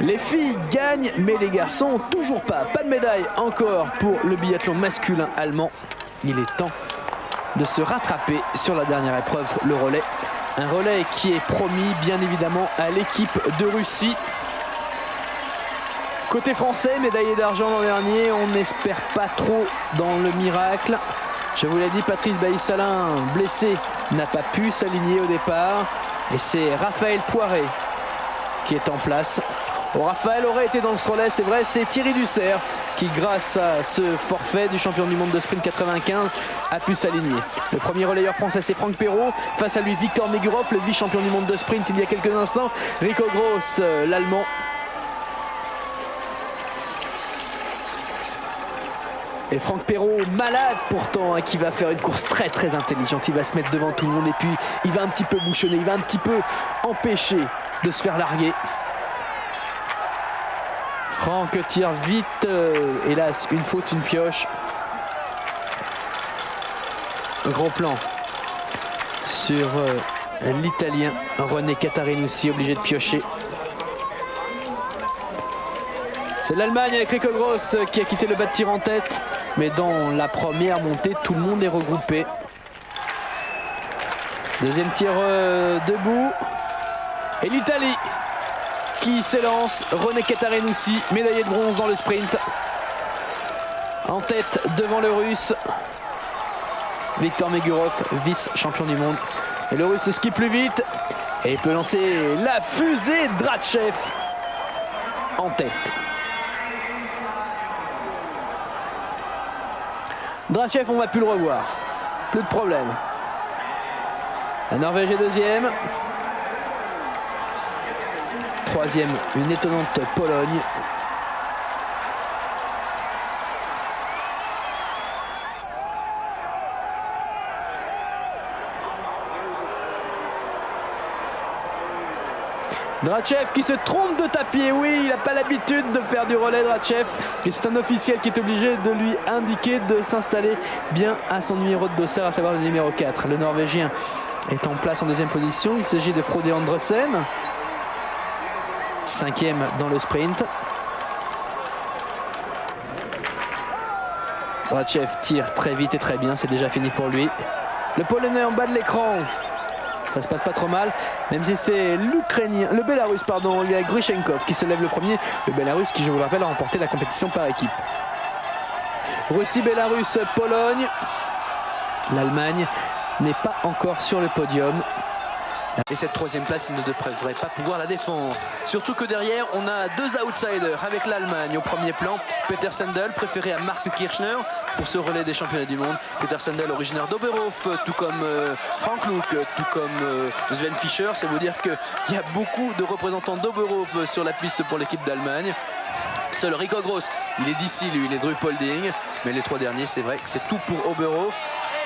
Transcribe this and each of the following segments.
Les filles gagnent, mais les garçons toujours pas. Pas de médaille encore pour le biathlon masculin allemand. Il est temps de se rattraper sur la dernière épreuve, le relais. Un relais qui est promis bien évidemment à l'équipe de Russie. Côté français, médaillé d'argent l'an dernier, on n'espère pas trop dans le miracle. Je vous l'ai dit, Patrice Bailly-Salin, blessé, n'a pas pu s'aligner au départ. Et c'est Raphaël Poiré qui est en place. Oh, Raphaël aurait été dans ce relais, c'est vrai, c'est Thierry Dussert qui, grâce à ce forfait du champion du monde de sprint 95, a pu s'aligner. Le premier relayeur français, c'est Franck Perrault. Face à lui, Victor Megurov, le vice-champion du monde de sprint il y a quelques instants. Rico Gross, l'Allemand. Et Franck Perrault, malade pourtant, qui va faire une course très intelligente. Il va se mettre devant tout le monde et puis il va un petit peu bouchonner, il va un petit peu empêcher de se faire larguer. Franck tire vite, hélas, une faute, une pioche. Un gros plan sur l'Italien René Cattarinussi, obligé de piocher. C'est l'Allemagne avec Rico Gross qui a quitté le bas de tir en tête. Mais dans la première montée, tout le monde est regroupé. Deuxième tir debout. Et l'Italie qui s'élance. René Cattarinussi, médaillé de bronze dans le sprint. En tête devant le Russe. Victor Megurov, vice-champion du monde. Et le Russe skie plus vite. Et il peut lancer la fusée. Drachev en tête. Drachev, on va plus le revoir. Plus de problème. La Norvège est deuxième. Troisième, une étonnante Pologne. Drachev qui se trompe de tapis, oui, il n'a pas l'habitude de faire du relais, Drachev. Et c'est un officiel qui est obligé de lui indiquer de s'installer bien à son numéro de dossard, à savoir le numéro 4. Le Norvégien est en place en deuxième position. Il s'agit de Frode Andresen. Cinquième dans le sprint. Drachev tire très vite et très bien, c'est déjà fini pour lui. Le Polonais en bas de l'écran. Ça se passe pas trop mal, même si c'est l'Ukrainien, le Bélarus, pardon, il y a Grushenkov qui se lève le premier. Le Bélarus qui, je vous le rappelle, a remporté la compétition par équipe. Russie, Bélarus, Pologne. L'Allemagne n'est pas encore sur le podium. Et cette troisième place, il ne devrait pas pouvoir la défendre. Surtout que derrière, on a deux outsiders avec l'Allemagne au premier plan. Peter Sandel, préféré à Marc Kirchner pour ce relais des championnats du monde. Peter Sandel, originaire d'Oberhof, tout comme Frank Luke, tout comme Sven Fischer. C'est vous dire qu'il y a beaucoup de représentants d'Oberhof sur la piste pour l'équipe d'Allemagne. Seul Rico Gross, il est d'ici, lui, il est Drupolding. Mais les trois derniers, c'est vrai que c'est tout pour Oberhof.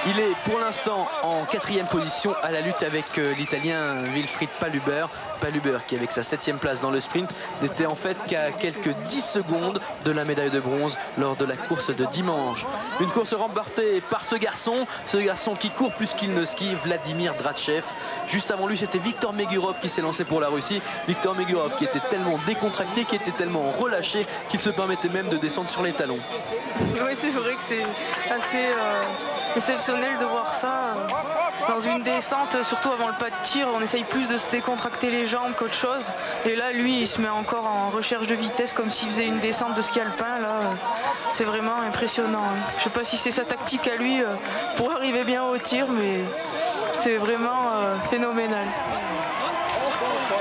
Il est pour l'instant en quatrième position à la lutte avec l'Italien Wilfried Paluber. Paluber qui, avec sa 7e place dans le sprint, n'était en fait qu'à quelques 10 secondes de la médaille de bronze lors de la course de dimanche. Une course remportée par ce garçon qui court plus qu'il ne skie, Vladimir Drachev. Juste avant lui, c'était Victor Megurov qui s'est lancé pour la Russie. Victor Megurov qui était tellement décontracté, qui était tellement relâché qu'il se permettait même de descendre sur les talons. Oui, c'est vrai que c'est assez exceptionnel de voir ça dans une descente, surtout avant le pas de tir. On essaye plus de se décontracter les jambes qu'autre chose, et là lui il se met encore en recherche de vitesse comme s'il faisait une descente de ski alpin. Là c'est vraiment impressionnant. Je sais pas si c'est sa tactique à lui pour arriver bien au tir, mais c'est vraiment phénoménal.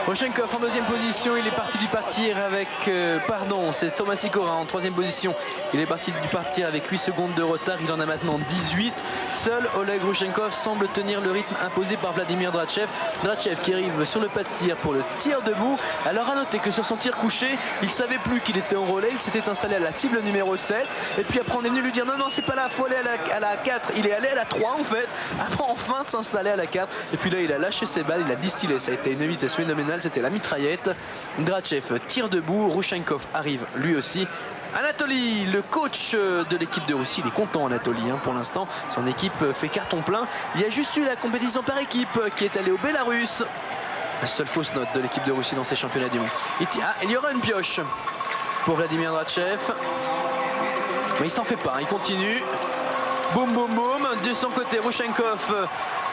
Grushenkov en deuxième position, il est parti du partir avec, c'est Thomas Sikora en troisième position. Il est parti du partir avec 8 secondes de retard, il en a maintenant 18. Seul Oleg Grushenkov semble tenir le rythme imposé par Vladimir Drachev. Drachev qui arrive sur le pas de tir pour le tir debout. Alors à noter que sur son tir couché, il savait plus qu'il était en relais, il s'était installé à la cible numéro 7. Et puis après on est venu lui dire non c'est pas là, faut aller à la 4. Il est allé à la 3 en fait, avant enfin de s'installer à la 4. Et puis là il a lâché ses balles, il a distillé, ça a été une vitesse phénoménale. C'était la mitraillette. Drachev tire debout, Grushenkov arrive lui aussi. Anatoly, le coach de l'équipe de Russie, il est content Anatoly pour l'instant, son équipe fait carton plein. Il y a juste eu la compétition par équipe qui est allée au Bélarus. La seule fausse note de l'équipe de Russie dans ces championnats du monde. Il y aura une pioche pour Vladimir Drachev. Mais il s'en fait pas, il continue. Boum, boum, boum. De son côté, Rushenkov,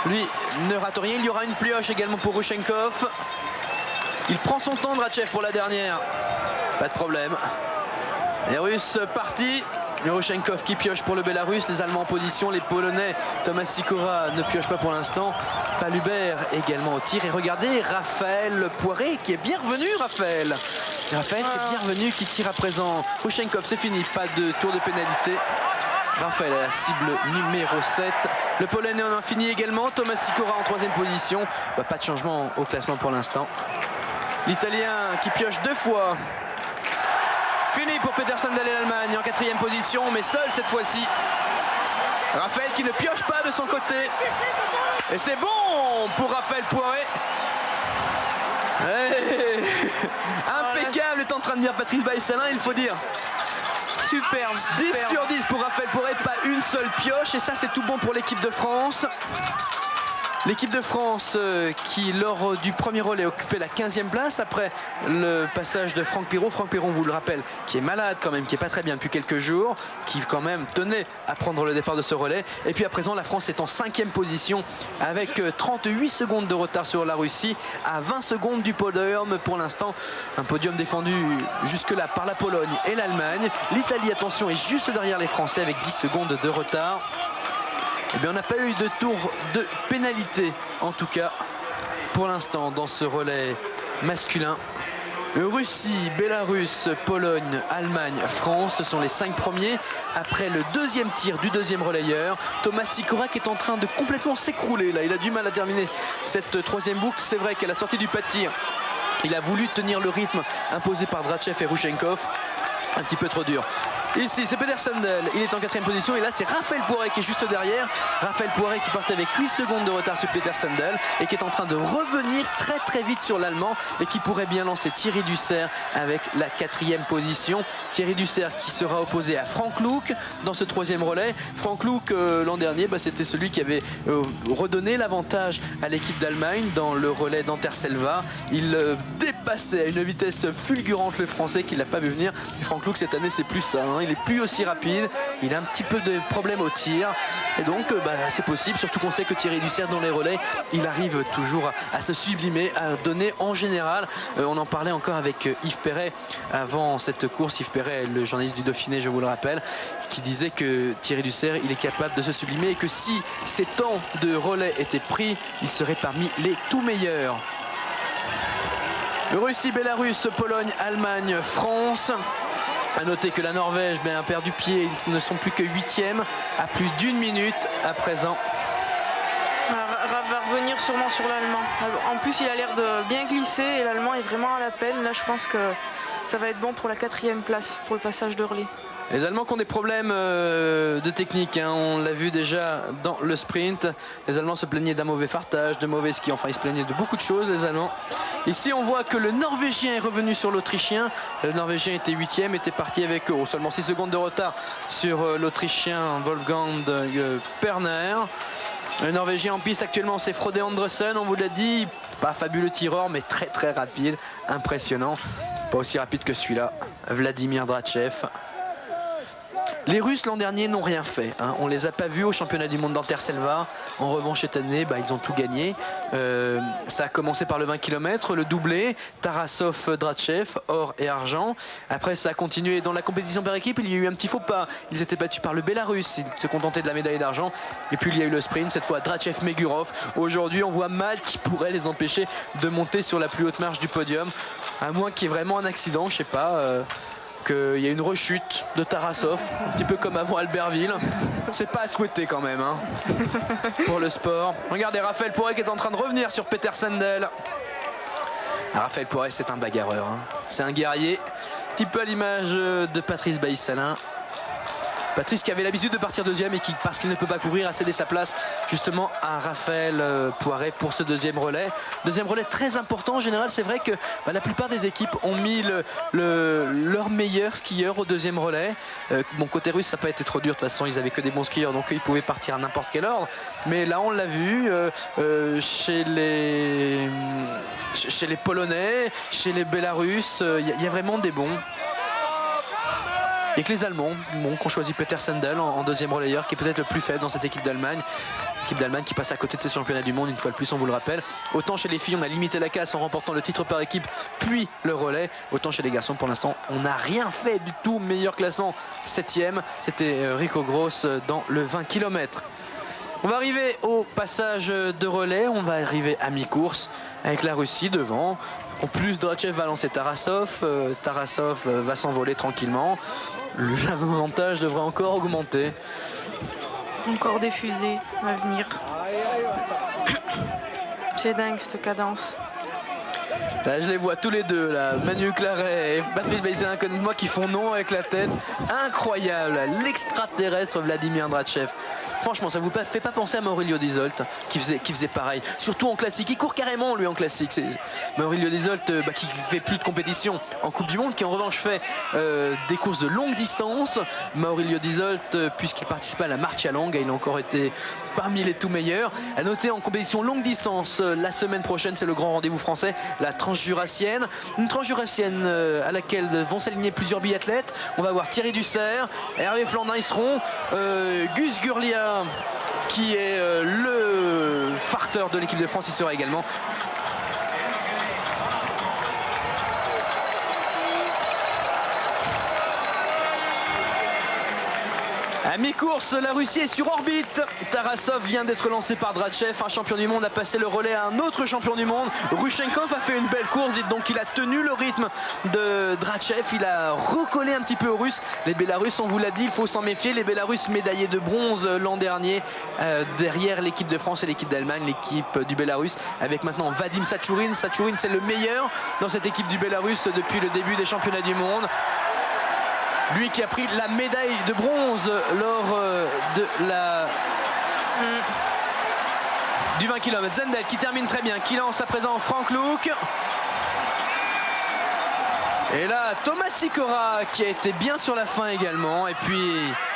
lui, ne rate rien. Il y aura une pioche également pour Rushenkov. Il prend son temps, Drachev, pour la dernière. Pas de problème. Les Russes partis. Rushenkov qui pioche pour le Bélarus, les Allemands en position, les Polonais, Thomas Sikora ne pioche pas pour l'instant, Palubert également au tir. Et regardez Raphaël Poiré qui est bien revenu, Raphaël qui est bien revenu, qui tire à présent. Rushenkov, c'est fini, pas de tour de pénalité. Raphaël à la cible numéro 7. Le Polonais en a fini également, Thomas Sikora en 3e position. Pas de changement au classement pour l'instant. L'Italien qui pioche 2 fois. Fini pour Peter Sandel et l'Allemagne en 4e position, mais seul cette fois-ci. Raphaël qui ne pioche pas de son côté. Et c'est bon pour Raphaël Poiré. Impeccable est en train de dire Patrice Baïsalin, il faut dire. Superbe. 10 sur 10 pour Raphaël Poiré, pas une seule pioche. Et ça, c'est tout bon pour l'équipe de France. L'équipe de France qui, lors du premier relais, occupait la 15e place après le passage de Franck Piron. Franck Piron, vous le rappelle, qui est malade quand même, qui est pas très bien depuis quelques jours, qui quand même tenait à prendre le départ de ce relais. Et puis à présent, la France est en 5e position avec 38 secondes de retard sur la Russie, à 20 secondes du podium pour l'instant. Un podium défendu jusque-là par la Pologne et l'Allemagne. L'Italie, attention, est juste derrière les Français avec 10 secondes de retard. Eh bien, on n'a pas eu de tour de pénalité, en tout cas, pour l'instant, dans ce relais masculin. Russie, Bélarus, Pologne, Allemagne, France, ce sont les 5 premiers. Après le 2e tir du 2e relayeur, Thomas Sikora qui est en train de complètement s'écrouler. Là, il a du mal à terminer cette 3e boucle. C'est vrai qu'à la sortie du pas de tir, il a voulu tenir le rythme imposé par Drachev et Rushenkov. Un petit peu trop dur. Ici, c'est Peter Sandel, il est en 4e position. Et là, c'est Raphaël Poiré qui est juste derrière. Raphaël Poiré qui partait avec 8 secondes de retard sur Peter Sandel et qui est en train de revenir très très vite sur l'Allemand et qui pourrait bien lancer Thierry Dussert avec la 4e position. Thierry Dussert qui sera opposé à Frank Luke dans ce 3e relais. Frank Luke, l'an dernier, c'était celui qui avait redonné l'avantage à l'équipe d'Allemagne dans le relais d'Anterselva. Il dépassait à une vitesse fulgurante le Français qui ne l'a pas vu venir. Et Frank Luke, cette année, c'est plus ça. Il est plus aussi rapide, il a un petit peu de problème au tir et donc c'est possible, surtout qu'on sait que Thierry Dussert dans les relais, il arrive toujours à se sublimer, à donner en général. On en parlait encore avec Yves Perret avant cette course. Yves Perret, le journaliste du Dauphiné, je vous le rappelle, qui disait que Thierry Dussert, il est capable de se sublimer et que si ses temps de relais étaient pris, il serait parmi les tout meilleurs. Russie, Bélarus, Pologne, Allemagne, France. A noter que la Norvège a perdu pied, ils ne sont plus que 8e à plus d'1 minute à présent. Va revenir sûrement sur l'Allemand. En plus, il a l'air de bien glisser et l'Allemand est vraiment à la peine. Là, je pense que ça va être bon pour la 4e place, pour le passage de relais. Les Allemands qui ont des problèmes de technique, on l'a vu déjà dans le sprint. Les Allemands se plaignaient d'un mauvais fartage, de mauvais ski, enfin ils se plaignaient de beaucoup de choses, les Allemands. Ici on voit que le Norvégien est revenu sur l'Autrichien. Le Norvégien était 8e, était parti avec seulement 6 secondes de retard sur l'Autrichien Wolfgang Perner. Le Norvégien en piste actuellement, c'est Frode Andresen, on vous l'a dit, pas fabuleux tireur mais très très rapide, impressionnant. Pas aussi rapide que celui-là, Vladimir Drachev. Les Russes l'an dernier n'ont rien fait, on les a pas vus au championnat du monde d'Anterselva. En revanche cette année ils ont tout gagné. Ça a commencé par le 20 km, le doublé, Tarasov, Drachev, or et argent. Après ça a continué dans la compétition par équipe, il y a eu un petit faux pas, ils étaient battus par le Bélarus, ils se contentaient de la médaille d'argent. Et puis il y a eu le sprint, cette fois Drachev, Megurov. Aujourd'hui on voit Malte qui pourrait les empêcher de monter sur la plus haute marche du podium, à moins qu'il y ait vraiment un accident, je sais pas. Qu'il y a une rechute de Tarasov, un petit peu comme avant Albertville. C'est pas à souhaiter quand même pour le sport. Regardez Raphaël Poiré qui est en train de revenir sur Peter Sandel. Raphaël Poiré, c'est un bagarreur, c'est un guerrier, un petit peu à l'image de Patrice Baïsalin. Patrice qui avait l'habitude de partir deuxième et qui, parce qu'il ne peut pas courir, a cédé sa place justement à Raphaël Poiret pour ce deuxième relais. Deuxième relais très important. En général, c'est vrai que la plupart des équipes ont mis leur meilleur skieur au deuxième relais. Bon, côté russe, ça n'a pas été trop dur. De toute façon, ils avaient que des bons skieurs, donc ils pouvaient partir à n'importe quel ordre. Mais là, on l'a vu chez les Polonais, chez les Bélarusses, il y a vraiment des bons. Et que les Allemands qui ont choisi Peter Sandel en deuxième relayeur, qui est peut-être le plus faible dans cette équipe d'Allemagne. Équipe d'Allemagne qui passe à côté de ses championnats du monde, une fois de plus, on vous le rappelle. Autant chez les filles, on a limité la casse en remportant le titre par équipe, puis le relais. Autant chez les garçons, pour l'instant, on n'a rien fait du tout. Meilleur classement, 7e. C'était Rico Gross dans le 20 km. On va arriver au passage de relais. On va arriver à mi-course avec la Russie devant. En plus, Drachev va lancer Tarasov. Tarasov va s'envoler tranquillement. L'avantage devrait encore augmenter. Encore des fusées à venir. C'est dingue cette cadence. Là, je les vois tous les deux, là, Manu Claret et Patrice Baïsalin, comme moi, qui font non avec la tête. Incroyable, l'extraterrestre Vladimir Drachev. Franchement, ça vous fait pas penser à Maurilio Dizolt qui faisait pareil, surtout en classique. Il court carrément lui en classique. C'est Maurilio Dizolt qui fait plus de compétition en Coupe du Monde, qui en revanche fait des courses de longue distance. Maurilio Dizolt, puisqu'il participe à la Marcia Longa, il a encore été parmi les tout meilleurs. À noter en compétition longue distance, la semaine prochaine, c'est le grand rendez-vous français, la Transjurassienne. Une Transjurassienne à laquelle vont s'aligner plusieurs biathlètes. On va voir Thierry Dussert, Hervé Flandin, ils seront Gus Gurlia, qui est le farteur de l'équipe de France, il sera également. À mi-course, la Russie est sur orbite. Tarasov vient d'être lancé par Drachev. Un champion du monde a passé le relais à un autre champion du monde. Rushenkov a fait une belle course, dites donc. Il a tenu le rythme de Drachev. Il a recollé un petit peu aux Russes. Les Bélarusses, on vous l'a dit, il faut s'en méfier. Les Bélarusses médaillés de bronze l'an dernier, derrière l'équipe de France et l'équipe d'Allemagne, l'équipe du Bélarus, avec maintenant Vadim Sachourin. Sachourin, c'est le meilleur dans cette équipe du Bélarus depuis le début des championnats du monde. Lui qui a pris la médaille de bronze lors du 20 km. Zendel qui termine très bien, qui lance à présent Frank Luke. Et là, Thomas Sikora qui a été bien sur la fin également. Et puis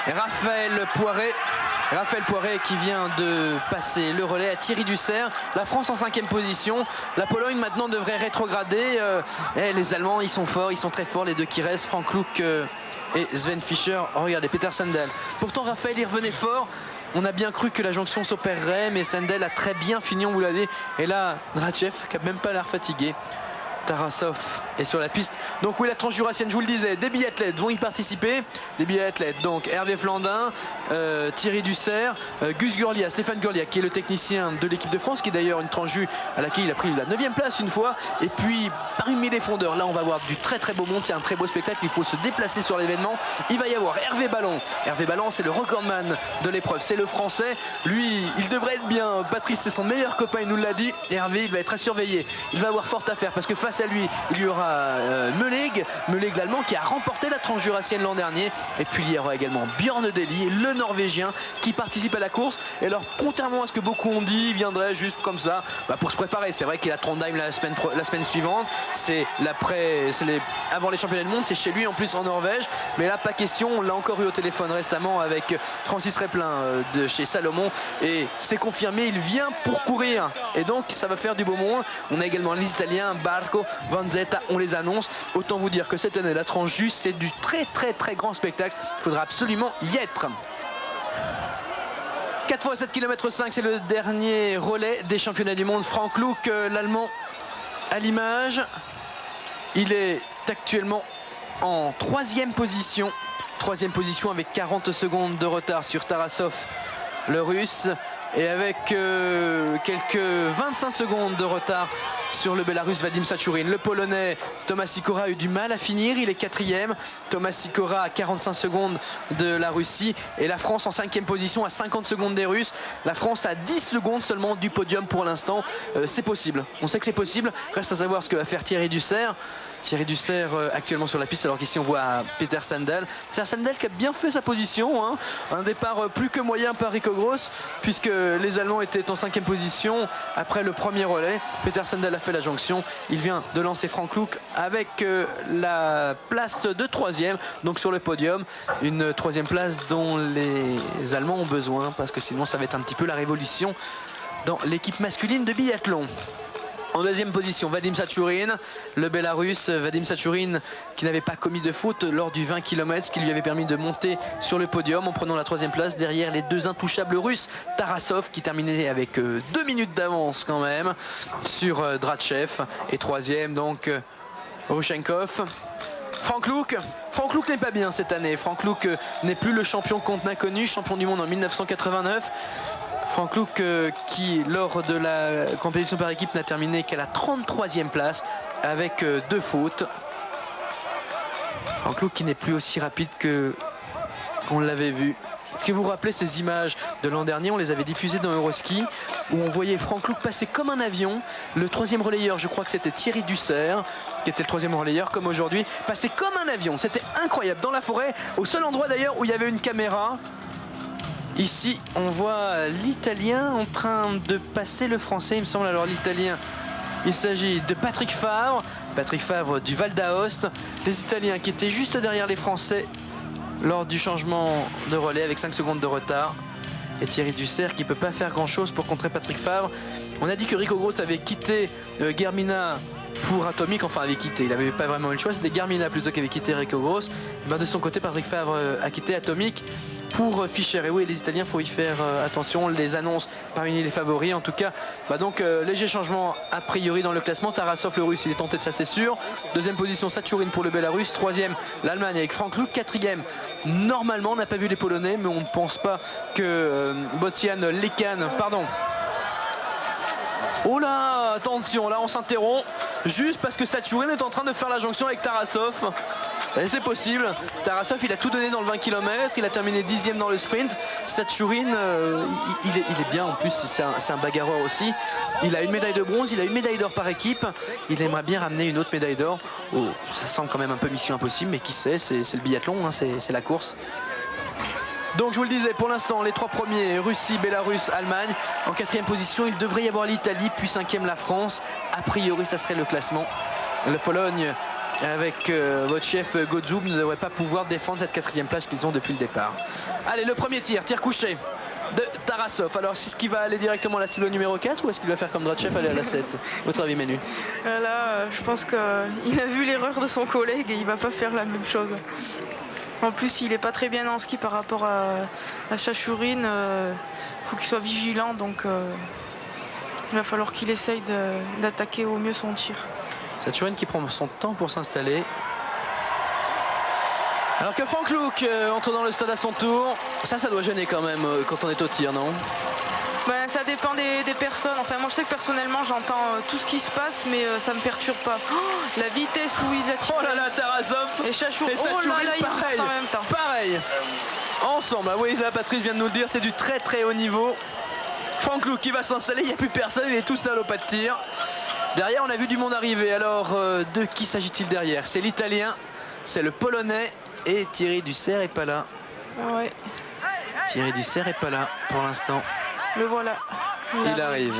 Raphaël Poiret qui vient de passer le relais à Thierry Dussert. La France en 5e position. La Pologne maintenant devrait rétrograder. Et les Allemands, ils sont forts, ils sont très forts, les deux qui restent, Frank Luke et Sven Fischer. Oh, regardez, Peter Sandel. Pourtant, Raphaël, il revenait fort. On a bien cru que la jonction s'opérerait, mais Sandel a très bien fini, on vous l'a dit. Et là, Drachev, qui n'a même pas l'air fatigué. Tarasov est sur la piste. Donc oui, la Transjurassienne, je vous le disais, des biathlètes vont y participer. Des biathlètes, donc Hervé Flandin, Thierry Dussert, Gus Gurlia, Stéphane Gurlia, qui est le technicien de l'équipe de France, qui est d'ailleurs une transju à laquelle il a pris la 9e place une fois. Et puis, parmi les fondeurs, là on va voir du très très beau monde, il y a un très beau spectacle, il faut se déplacer sur l'événement. Il va y avoir Hervé Ballon. Hervé Ballon, c'est le recordman de l'épreuve, c'est le français. Lui, il devrait être bien. Patrice, c'est son meilleur copain, il nous l'a dit. Hervé, il va être à surveiller. Il va avoir fort à faire parce que face à lui, il y aura Meulig l'Allemand qui a remporté la Transjurassienne l'an dernier. Et puis il y aura également Björn Deli, le Norvégien, qui participe à la course. Et alors, contrairement à ce que beaucoup ont dit, il viendrait juste comme ça pour se préparer. C'est vrai qu'il a Trondheim la semaine suivante. C'est avant les championnats du monde, c'est chez lui en plus en Norvège. Mais là, pas question. On l'a encore eu au téléphone récemment avec Francis Replin de chez Salomon. Et c'est confirmé, il vient pour courir. Et donc, ça va faire du beau monde. On a également les Italiens, Barco, Vanzetta, on les annonce. Autant vous dire que cette année, la Transjus, c'est du très très très grand spectacle. Il faudra absolument y être. 4 x 7 km 5, c'est le dernier relais des championnats du monde. Frank Luke, l'Allemand, à l'image. Il est actuellement en 3e position. 3e position avec 40 secondes de retard sur Tarasov, le Russe. Et avec quelques 25 secondes de retard sur le Bélarus Vadim Sachourin. Le Polonais Thomas Sikora a eu du mal à finir, il est 4e. Thomas Sikora à 45 secondes de la Russie. Et la France en 5e position à 50 secondes des Russes. La France a 10 secondes seulement du podium pour l'instant. C'est possible, on sait que c'est possible. Reste à savoir ce que va faire Thierry Dussert. Thierry Dussert actuellement sur la piste, alors qu'ici on voit Peter Sandel. Peter Sandel qui a bien fait sa position, hein. Un départ plus que moyen par Rico Gross, puisque les Allemands étaient en 5e position après le premier relais. Peter Sandel a fait la jonction, il vient de lancer Frank Luke avec la place de 3e, donc sur le podium. Une 3e place dont les Allemands ont besoin, parce que sinon ça va être un petit peu la révolution dans l'équipe masculine de biathlon. En 2e position, Vadim Sachourine, le Bélarus. Vadim Sachourine qui n'avait pas commis de faute lors du 20 km, ce qui lui avait permis de monter sur le podium en prenant la 3e place derrière les 2 intouchables russes. Tarasov qui terminait avec 2 minutes d'avance quand même sur Drachev. Et 3e donc Rushenkov. Frank Luke n'est pas bien cette année. Frank Luke n'est plus le champion contre l'inconnu, champion du monde en 1989. Frank Luke qui lors de la compétition par équipe n'a terminé qu'à la 33e place avec 2 fautes. Frank Luke qui n'est plus aussi rapide qu'on l'avait vu. Est-ce que vous vous rappelez ces images de l'an dernier? On les avait diffusées dans Euroski, où on voyait Frank Luke passer comme un avion. Le 3e relayeur, je crois que c'était Thierry Dussert, qui était le 3e relayeur comme aujourd'hui, passait comme un avion. C'était incroyable dans la forêt, au seul endroit d'ailleurs où il y avait une caméra. Ici, on voit l'Italien en train de passer le Français, il me semble. Alors l'Italien, il s'agit de Patrick Favre du Val d'Aoste. Les Italiens qui étaient juste derrière les Français lors du changement de relais avec 5 secondes de retard. Et Thierry Dussert qui ne peut pas faire grand chose pour contrer Patrick Favre. On a dit que Rico Gross avait quitté Guermina pour Atomic, enfin avait quitté, il n'avait pas vraiment eu le choix, c'était Guermina plutôt qui avait quitté Rico Gross. Et ben de son côté, Patrick Favre a quitté Atomic pour Fischer. Et oui, les Italiens, il faut y faire attention, on les annonce parmi les favoris. En tout cas, donc léger changement a priori dans le classement. Tarasov, le russe, il est tenté de ça, c'est sûr. 2e position, Sachourine pour le Bélarus. 3e, l'Allemagne avec Frank Luke. 4e, normalement, on n'a pas vu les Polonais, mais on ne pense pas que Botian Lekan, pardon. Oh là, attention, là on s'interrompt juste parce que Sachourine est en train de faire la jonction avec Tarasov. Et c'est possible. Tarasov, il a tout donné dans le 20 km, il a terminé 10e dans le sprint. Sachourine, il est bien en plus, c'est un bagarreur aussi. Il a une médaille de bronze, il a une médaille d'or par équipe. Il aimerait bien ramener une autre médaille d'or. Oh, ça semble quand même un peu mission impossible, mais qui sait, c'est le biathlon, hein, c'est la course. Donc je vous le disais, pour l'instant les 3 premiers, Russie, Bélarus, Allemagne. En 4e position, il devrait y avoir l'Italie, puis 5e la France. A priori, ça serait le classement. La Pologne, avec votre chef Godzub, ne devrait pas pouvoir défendre cette 4e place qu'ils ont depuis le départ. Allez, le premier tir couché de Tarasov. Alors, est-ce qu'il va aller directement à la cible numéro 4 ou est-ce qu'il va faire comme Drachev, aller à la 7? Votre avis, Manu? Là, je pense qu'il a vu l'erreur de son collègue et il va pas faire la même chose. En plus, il n'est pas très bien en ski par rapport à Sachourine. Il faut qu'il soit vigilant, donc il va falloir qu'il essaye d'attaquer au mieux son tir. Sachourine qui prend son temps pour s'installer. Alors que Frank Luke entre dans le stade à son tour. Ça doit gêner quand même quand on est au tir, non? Ben, ça dépend des personnes. Enfin, moi je sais que personnellement j'entends tout ce qui se passe, mais ça me perturbe pas. Oh, la vitesse où il a tiré. Oh là là, Tarasov et Sachourine, pareil, en même temps. Pareil. Ensemble, ah oui, là, Patrice vient de nous le dire, c'est du très très haut niveau. Frank Luke qui va s'installer, il n'y a plus personne, il est tout seul au pas de tir. Derrière, on a vu du monde arriver. Alors, de qui s'agit-il derrière? C'est l'Italien, c'est le Polonais et Thierry Dussert est pas là. Ouais. Thierry Dussert est pas là pour l'instant. Le voilà. Il arrive.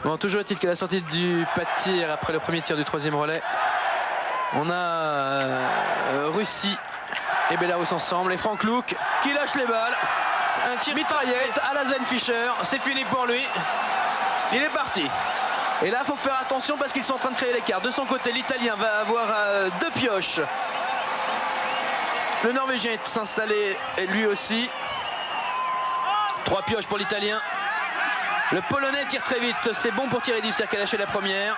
Bon, toujours est-il qu'à la sortie du pas de tir, après le premier tir du 3e relais, on a Russie et Bélarus ensemble. Et Frank Luke qui lâche les balles. Un tir mitraillette à la Sven Fischer. C'est fini pour lui. Il est parti. Et là, il faut faire attention parce qu'ils sont en train de créer l'écart. De son côté, l'Italien va avoir 2 pioches. Le Norvégien est s'installer lui aussi. 3 pioches pour l'Italien. Le Polonais tire très vite. C'est bon pour Thierry Dussert qui a lâché la première.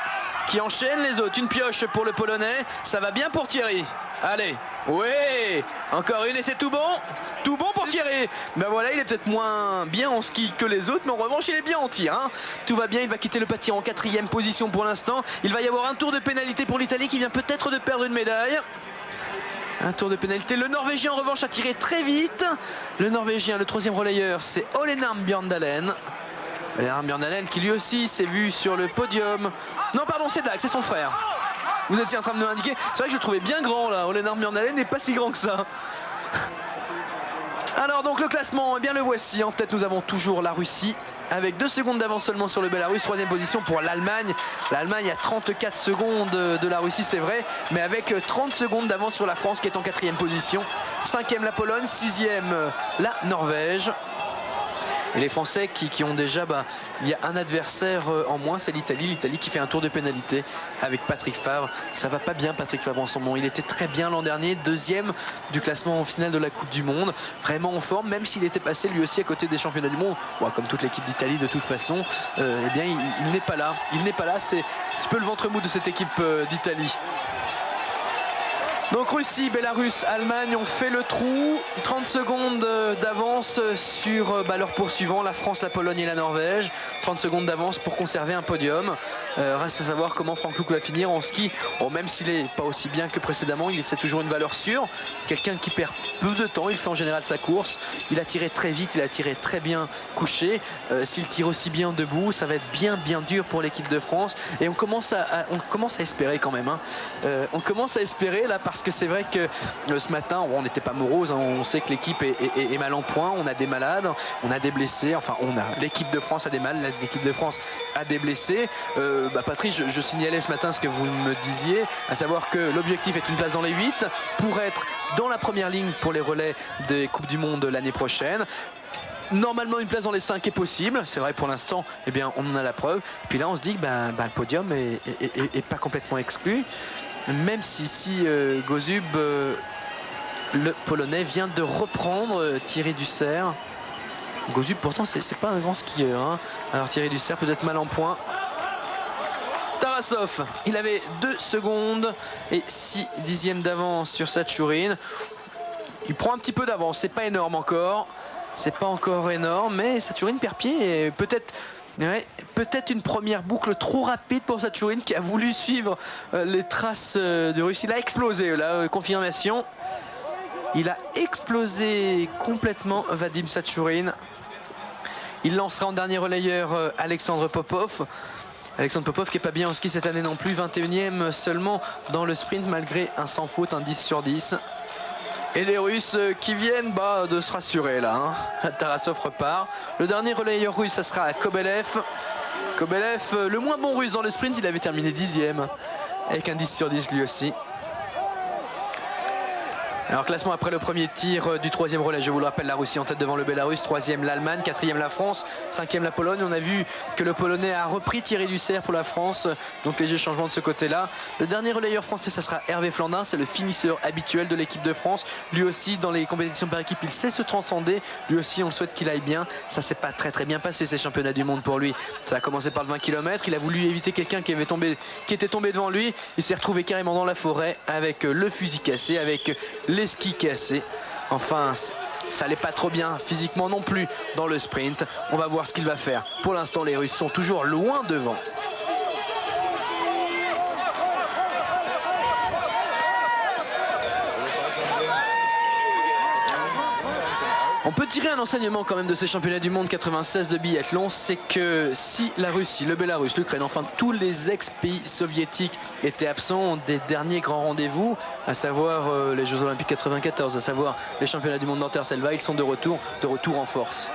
Qui enchaîne les autres. Une pioche pour le Polonais. Ça va bien pour Thierry. Allez. Oui. Encore une et c'est tout bon. Tout bon pour Thierry. Ben voilà, il est peut-être moins bien en ski que les autres. Mais en revanche, il est bien en tir. Hein. Tout va bien. Il va quitter le pas de tir en 4e position pour l'instant. Il va y avoir un tour de pénalité pour l'Italie qui vient peut-être de perdre une médaille. Un tour de pénalité. Le Norvégien en revanche a tiré très vite. Le Norvégien, le 3e relayeur, c'est Olenarm Bjørndalen. Olenarm Bjørndalen qui lui aussi s'est vu sur le podium. Non pardon, c'est Dag, c'est son frère. vous étiez en train de me l'indiquer. C'est vrai que je le trouvais bien grand là. Olenar Murnalen n'est pas si grand que ça. Alors donc le classement, eh bien le voici. En tête nous avons toujours la Russie avec 2 secondes d'avance seulement sur le Bélarus. 3e position pour l'Allemagne. L'Allemagne a 34 secondes de la Russie, c'est vrai, mais avec 30 secondes d'avance sur la France qui est en 4e position. 5e la Pologne, 6e la Norvège. Et les Français qui ont déjà, il y a un adversaire en moins, c'est l'Italie. L'Italie qui fait un tour de pénalité avec Patrick Favre. Ça va pas bien Patrick Favre en ce moment. Il était très bien l'an dernier, 2e du classement final de la Coupe du Monde. Vraiment en forme, même s'il était passé lui aussi à côté des championnats du monde. Bon, comme toute l'équipe d'Italie de toute façon, eh bien il n'est pas là. Il n'est pas là, c'est un petit peu le ventre mou de cette équipe d'Italie. Donc Russie, Bélarus, Allemagne ont fait le trou. 30 secondes d'avance sur leurs poursuivants, la France, la Pologne et la Norvège. 30 secondes d'avance pour conserver un podium. Reste à savoir comment Franck Luc va finir en ski. Bon, même s'il n'est pas aussi bien que précédemment, c'est toujours une valeur sûre. Quelqu'un qui perd peu de temps, il fait en général sa course. Il a tiré très vite, il a tiré très bien couché. S'il tire aussi bien debout, ça va être bien dur pour l'équipe de France. Et on commence à espérer quand même. On commence à espérer là parce que c'est vrai que ce matin on n'était pas morose, hein, on sait que l'équipe est mal en point, on a des malades, on a des blessés, enfin l'équipe de France a des malades, l'équipe de France a des blessés. Patrice, je signalais ce matin ce que vous me disiez, à savoir que l'objectif est une place dans les 8 pour être dans la première ligne pour les relais des Coupes du Monde l'année prochaine. Normalement une place dans les 5 est possible, c'est vrai pour l'instant, eh bien on en a la preuve. Puis là on se dit que le podium est pas complètement exclu. Même si Gozub, le Polonais, vient de reprendre Thierry Dussert. Gozub pourtant c'est pas un grand skieur, hein. Alors Thierry Dussert peut-être mal en point. Tarasov, il avait 2 secondes et 6 dixièmes d'avance sur Sachurine. Il prend un petit peu d'avance, c'est pas énorme encore. C'est pas encore énorme, mais Sachurine perd pied et peut-être une première boucle trop rapide pour Sachurine qui a voulu suivre les traces de Russie. Il a explosé, là, confirmation. Il a explosé complètement Vadim Sachurine. Il lancera en dernier relayeur Alexandre Popov. Alexandre Popov qui n'est pas bien en ski cette année non plus. 21e seulement dans le sprint malgré un sans faute, un 10 sur 10. Et les Russes qui viennent de se rassurer là. Hein. Tarasov repart. Le dernier relayeur russe, ça sera Kobelev. Kobelev, le moins bon russe dans le sprint, il avait terminé 10e. Avec un 10 sur 10 lui aussi. Alors classement après le premier tir du 3e relais, je vous le rappelle, la Russie en tête devant le Bélarus, 3e l'Allemagne, 4e la France, 5e la Pologne. On a vu que le Polonais a repris Thierry Dussert pour la France, donc léger changement de ce côté-là. Le dernier relayeur français, ça sera Hervé Flandin, c'est le finisseur habituel de l'équipe de France. Lui aussi, dans les compétitions par équipe, il sait se transcender. Lui aussi, on le souhaite qu'il aille bien. Ça s'est pas très bien passé ces championnats du monde pour lui. Ça a commencé par le 20 km, il a voulu éviter quelqu'un qui était tombé devant lui. Il s'est retrouvé carrément dans la forêt avec le fusil cassé, avec les skis cassés. Enfin, ça allait pas trop bien physiquement non plus dans le sprint. On va voir ce qu'il va faire. Pour l'instant, les Russes sont toujours loin devant. On peut tirer un enseignement quand même de ces championnats du monde 96 de biathlon, c'est que si la Russie, le Bélarus, l'Ukraine, enfin tous les ex-pays soviétiques étaient absents des derniers grands rendez-vous, à savoir les Jeux Olympiques 94, à savoir les championnats du monde d'Anterselva, ils sont de retour en force.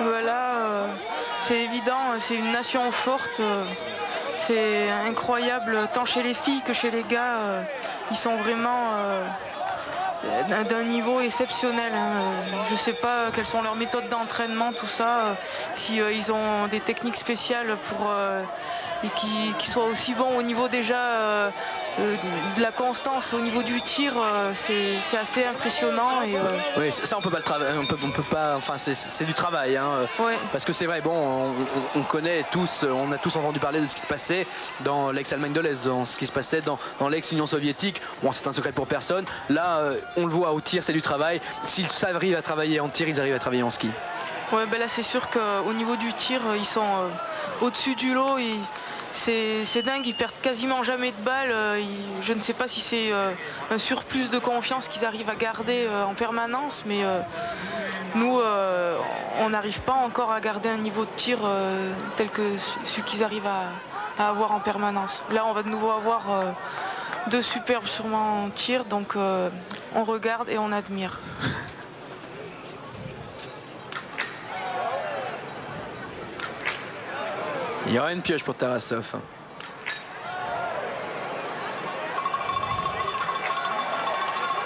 Voilà, c'est évident, c'est une nation forte, c'est incroyable, tant chez les filles que chez les gars, ils sont vraiment d'un niveau exceptionnel. Je ne sais pas quelles sont leurs méthodes d'entraînement, tout ça, si ils ont des techniques spéciales pour et qui soient aussi bons au niveau déjà de la constance, au niveau du tir, c'est assez impressionnant. Et, oui, ça on peut pas le travailler, on peut pas, enfin c'est du travail, hein, ouais. Parce que c'est vrai, bon, on connaît tous, on a tous entendu parler de ce qui se passait dans l'ex-Allemagne de l'Est, dans ce qui se passait dans l'ex-Union soviétique. Bon, c'est un secret pour personne. Là, on le voit au tir, c'est du travail. S'ils arrivent à travailler en tir, ils arrivent à travailler en ski. Ouais, là c'est sûr qu'au niveau du tir, ils sont au-dessus du lot. C'est dingue, ils perdent quasiment jamais de balles. Je ne sais pas si c'est un surplus de confiance qu'ils arrivent à garder en permanence, mais nous, on n'arrive pas encore à garder un niveau de tir tel que celui qu'ils arrivent à avoir en permanence. Là, on va de nouveau avoir deux superbes sûrement tirs, donc on regarde et on admire. Il y aura une pioche pour Tarasov.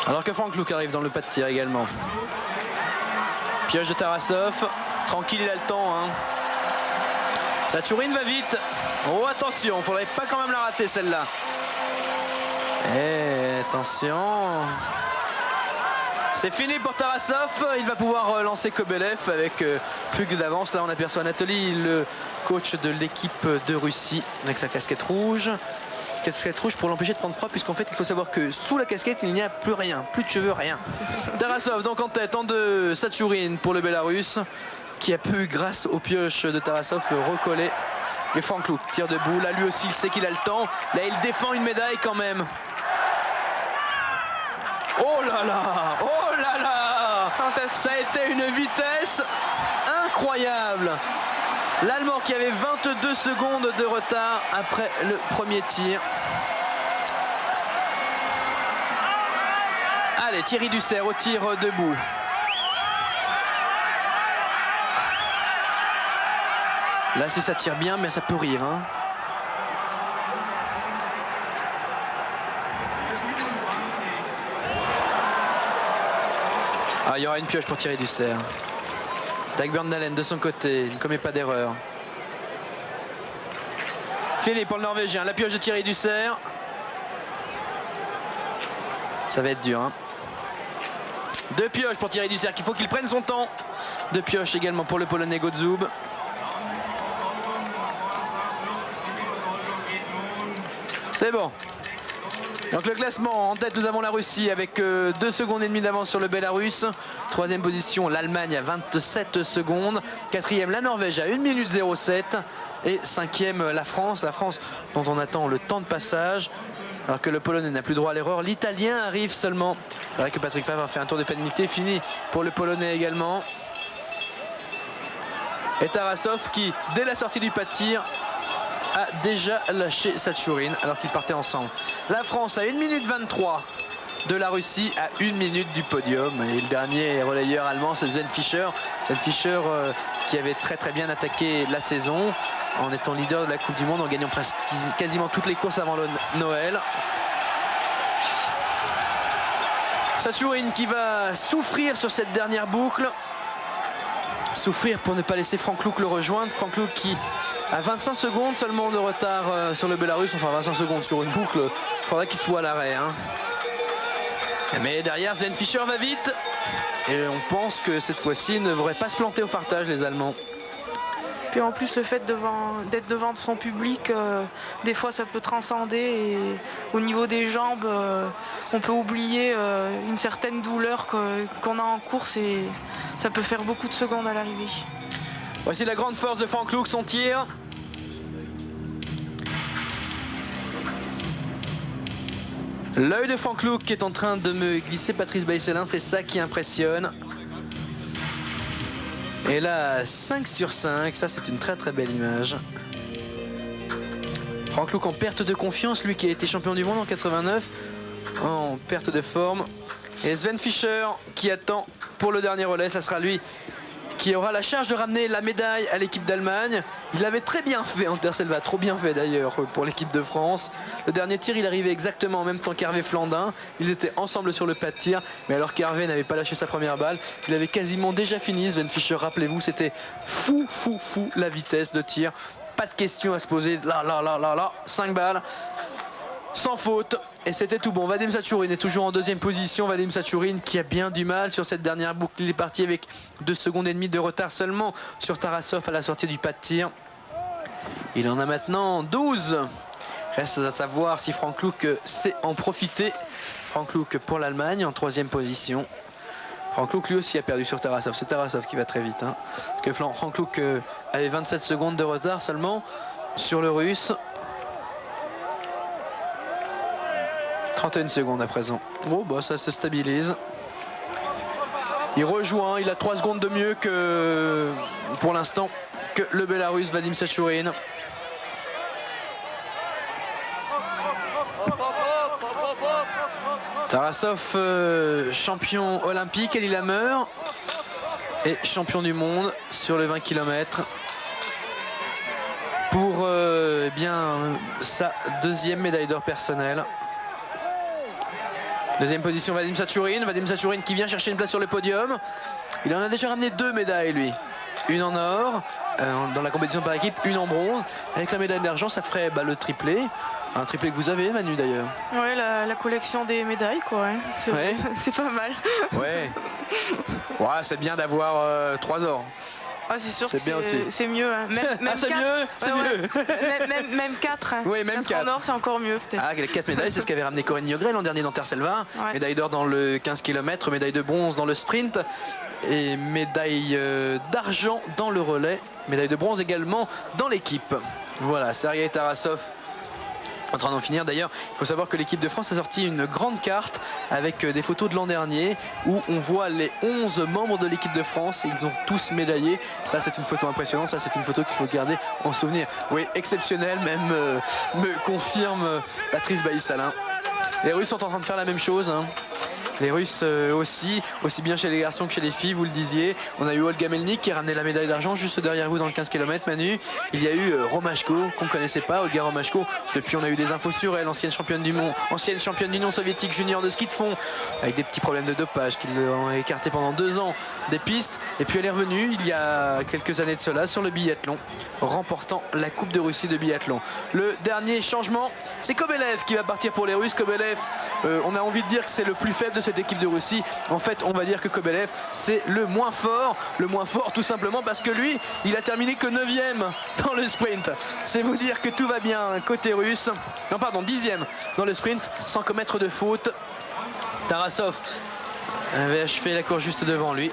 Alors que Franck Luke arrive dans le pas de tir également. Pioche de Tarasov. Tranquille, il a le temps. Hein. Sachourine va vite. Oh, attention, faudrait pas quand même la rater celle-là. Et attention. C'est fini pour Tarasov. Il va pouvoir lancer Kobelev avec plus que d'avance. Là, on aperçoit Anatoly, le coach de l'équipe de Russie, avec sa casquette rouge. Casquette rouge pour l'empêcher de prendre froid, puisqu'en fait, il faut savoir que sous la casquette, il n'y a plus rien. Plus de cheveux, rien. Tarasov donc en tête, en deux, Sachourine pour le Bélarus, qui a pu, grâce aux pioches de Tarasov, recoller. Et Franck Luke tire debout. Là, lui aussi, il sait qu'il a le temps. Là, il défend une médaille quand même. Oh là là! Oh là là! Ça a été une vitesse incroyable. L'Allemand qui avait 22 secondes de retard après le premier tir. Allez, Thierry Dussert au tir debout. Là, si ça tire bien, mais ça peut rire. Hein. Ah, il y aura une pioche pour Thierry Dussert. Dagbjørn Dalen de son côté, il ne commet pas d'erreur. Philippe pour le Norvégien, la pioche de Thierry Dussert. Ça va être dur. Hein. Deux pioches pour Thierry Dussert, qu'il faut qu'il prenne son temps. Deux pioches également pour le Polonais Godzoub. C'est bon. Donc le classement, en tête nous avons la Russie avec 2 secondes et demie d'avance sur le Bélarus. Troisième position l'Allemagne à 27 secondes. Quatrième la Norvège à 1 minute 07. Et cinquième la France dont on attend le temps de passage. Alors que le Polonais n'a plus droit à l'erreur. L'Italien arrive seulement. C'est vrai que Patrick Favre a fait un tour de pénalité fini pour le Polonais également. Et Tarasov qui, dès la sortie du pas de tir, a déjà lâché Sachourine alors qu'ils partaient ensemble. La France à 1 minute 23 de la Russie à 1 minute du podium. Et le dernier relayeur allemand, c'est Sven Fischer. Sven Fischer qui avait très bien attaqué la saison en étant leader de la Coupe du Monde, en gagnant presque quasiment toutes les courses avant le Noël. Sachourine qui va souffrir sur cette dernière boucle. Souffrir pour ne pas laisser Franck Luke le rejoindre. Franck Luke qui a 25 secondes seulement de retard sur le Bélarus, enfin 25 secondes sur une boucle, il faudrait qu'il soit à l'arrêt. Hein. Mais derrière, Sven Fischer va vite. Et on pense que cette fois-ci, il ne devrait pas se planter au fartage, les Allemands. Puis en plus, le fait d'être devant son public, des fois ça peut transcender. Et au niveau des jambes, on peut oublier une certaine douleur qu'on a en course et ça peut faire beaucoup de secondes à l'arrivée. Voici la grande force de Franck Luke, son tir. L'œil de Franck Luke qui est en train de me glisser Patrice Baïsselin, c'est ça qui impressionne. Et là, 5 sur 5, ça c'est une très belle image. Franck Luke en perte de confiance, lui qui a été champion du monde en 89, en perte de forme. Et Sven Fischer qui attend pour le dernier relais, ça sera lui qui aura la charge de ramener la médaille à l'équipe d'Allemagne. Il avait très bien fait Anterselva, trop bien fait d'ailleurs pour l'équipe de France. Le dernier tir, il arrivait exactement en même temps qu'Hervé Flandin. Ils étaient ensemble sur le pas de tir, mais alors qu'Hervé n'avait pas lâché sa première balle, il avait quasiment déjà fini. Sven Fischer, rappelez-vous, c'était fou la vitesse de tir. Pas de question à se poser, là, 5 balles. Sans faute, et c'était tout bon. Vadim Sachourine est toujours en deuxième position. Vadim Sachourine qui a bien du mal sur cette dernière boucle. Il est parti avec 2 secondes et demie de retard seulement sur Tarasov à la sortie du pas de tir. Il en a maintenant 12. Reste à savoir si Franck Luke sait en profiter. Franck Luke pour l'Allemagne en troisième position. Franck Luke lui aussi a perdu sur Tarasov. C'est Tarasov qui va très vite. Hein. Parce que Franck Luke avait 27 secondes de retard seulement sur le Russe. 31 secondes à présent. Oh, bah ça se stabilise. Il rejoint, il a 3 secondes de mieux que pour l'instant que le Bélarus Vadim Sachourine. Tarasov, champion olympique, Elie Lammer, et champion du monde sur le 20 km pour eh bien, sa deuxième médaille d'or personnelle. Deuxième position, Vadim Sachourin. Vadim Sachourin qui vient chercher une place sur le podium. Il en a déjà ramené 2 médailles, lui. Une en or dans la compétition par équipe, une en bronze. Avec la médaille d'argent, ça ferait le triplé. Un triplé que vous avez, Manu, d'ailleurs. Ouais, la collection des médailles, quoi. Hein. C'est pas mal. Ouais. Ouais, c'est bien d'avoir 3 or. Ah, c'est sûr que bien aussi. C'est mieux. Hein. Même c'est mieux, c'est mieux. Même 4. Hein. Oui, même 4. En or, c'est encore mieux, peut-être. Ah, les 4 médailles, c'est ce qu'avait ramené Corinne Niogret l'an dernier dans Terre-Selva. Ouais. Médaille d'or dans le 15 km, médaille de bronze dans le sprint et médaille d'argent dans le relais. Médaille de bronze également dans l'équipe. Voilà, Sergei Tarasov en train d'en finir. D'ailleurs, il faut savoir que l'équipe de France a sorti une grande carte avec des photos de l'an dernier où on voit les 11 membres de l'équipe de France et ils ont tous médaillé. Ça, c'est une photo impressionnante. Ça, c'est une photo qu'il faut garder en souvenir. Oui, exceptionnel, même me confirme Patrice Bailly-Salin. Les Russes sont en train de faire la même chose. Hein. Les Russes aussi bien chez les garçons que chez les filles, vous le disiez. On a eu Olga Melnik qui a ramené la médaille d'argent juste derrière vous dans le 15 km, Manu. Il y a eu Romashko, qu'on ne connaissait pas, Olga Romashko. Depuis, on a eu des infos sur elle, ancienne championne du monde, ancienne championne d'Union soviétique junior de ski de fond, avec des petits problèmes de dopage qui l'ont écarté pendant 2 ans des pistes. Et puis elle est revenue il y a quelques années de cela sur le biathlon, remportant la Coupe de Russie de biathlon. Le dernier changement, c'est Kobelev qui va partir pour les Russes. Kobelev, on a envie de dire que c'est le plus faible de cette équipe de Russie. En fait, on va dire que Kobelev, c'est le moins fort tout simplement parce que lui, il a terminé que 9e dans le sprint. C'est vous dire que tout va bien côté russe. Non, pardon, 10e dans le sprint sans commettre de faute. Tarasov avait achevé la course juste devant lui.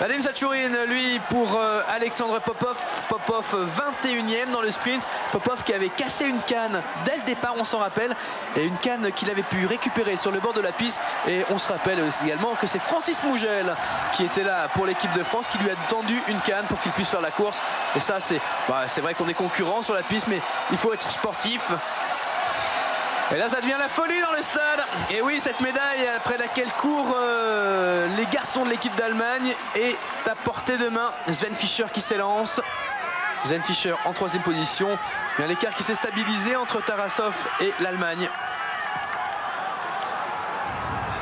Vadim Sachourin, lui, pour Alexandre Popov. Popov 21e dans le sprint. Popov qui avait cassé une canne dès le départ, on s'en rappelle. Et une canne qu'il avait pu récupérer sur le bord de la piste. Et on se rappelle également que c'est Francis Mougel qui était là pour l'équipe de France, qui lui a tendu une canne pour qu'il puisse faire la course. Et ça, c'est vrai qu'on est concurrents sur la piste, mais il faut être sportif. Et là, ça devient la folie dans le stade. Et oui, cette médaille après laquelle courent les garçons de l'équipe d'Allemagne est à portée de main. Sven Fischer qui s'élance. Sven Fischer en 3e position. Il y a l'écart qui s'est stabilisé entre Tarasov et l'Allemagne.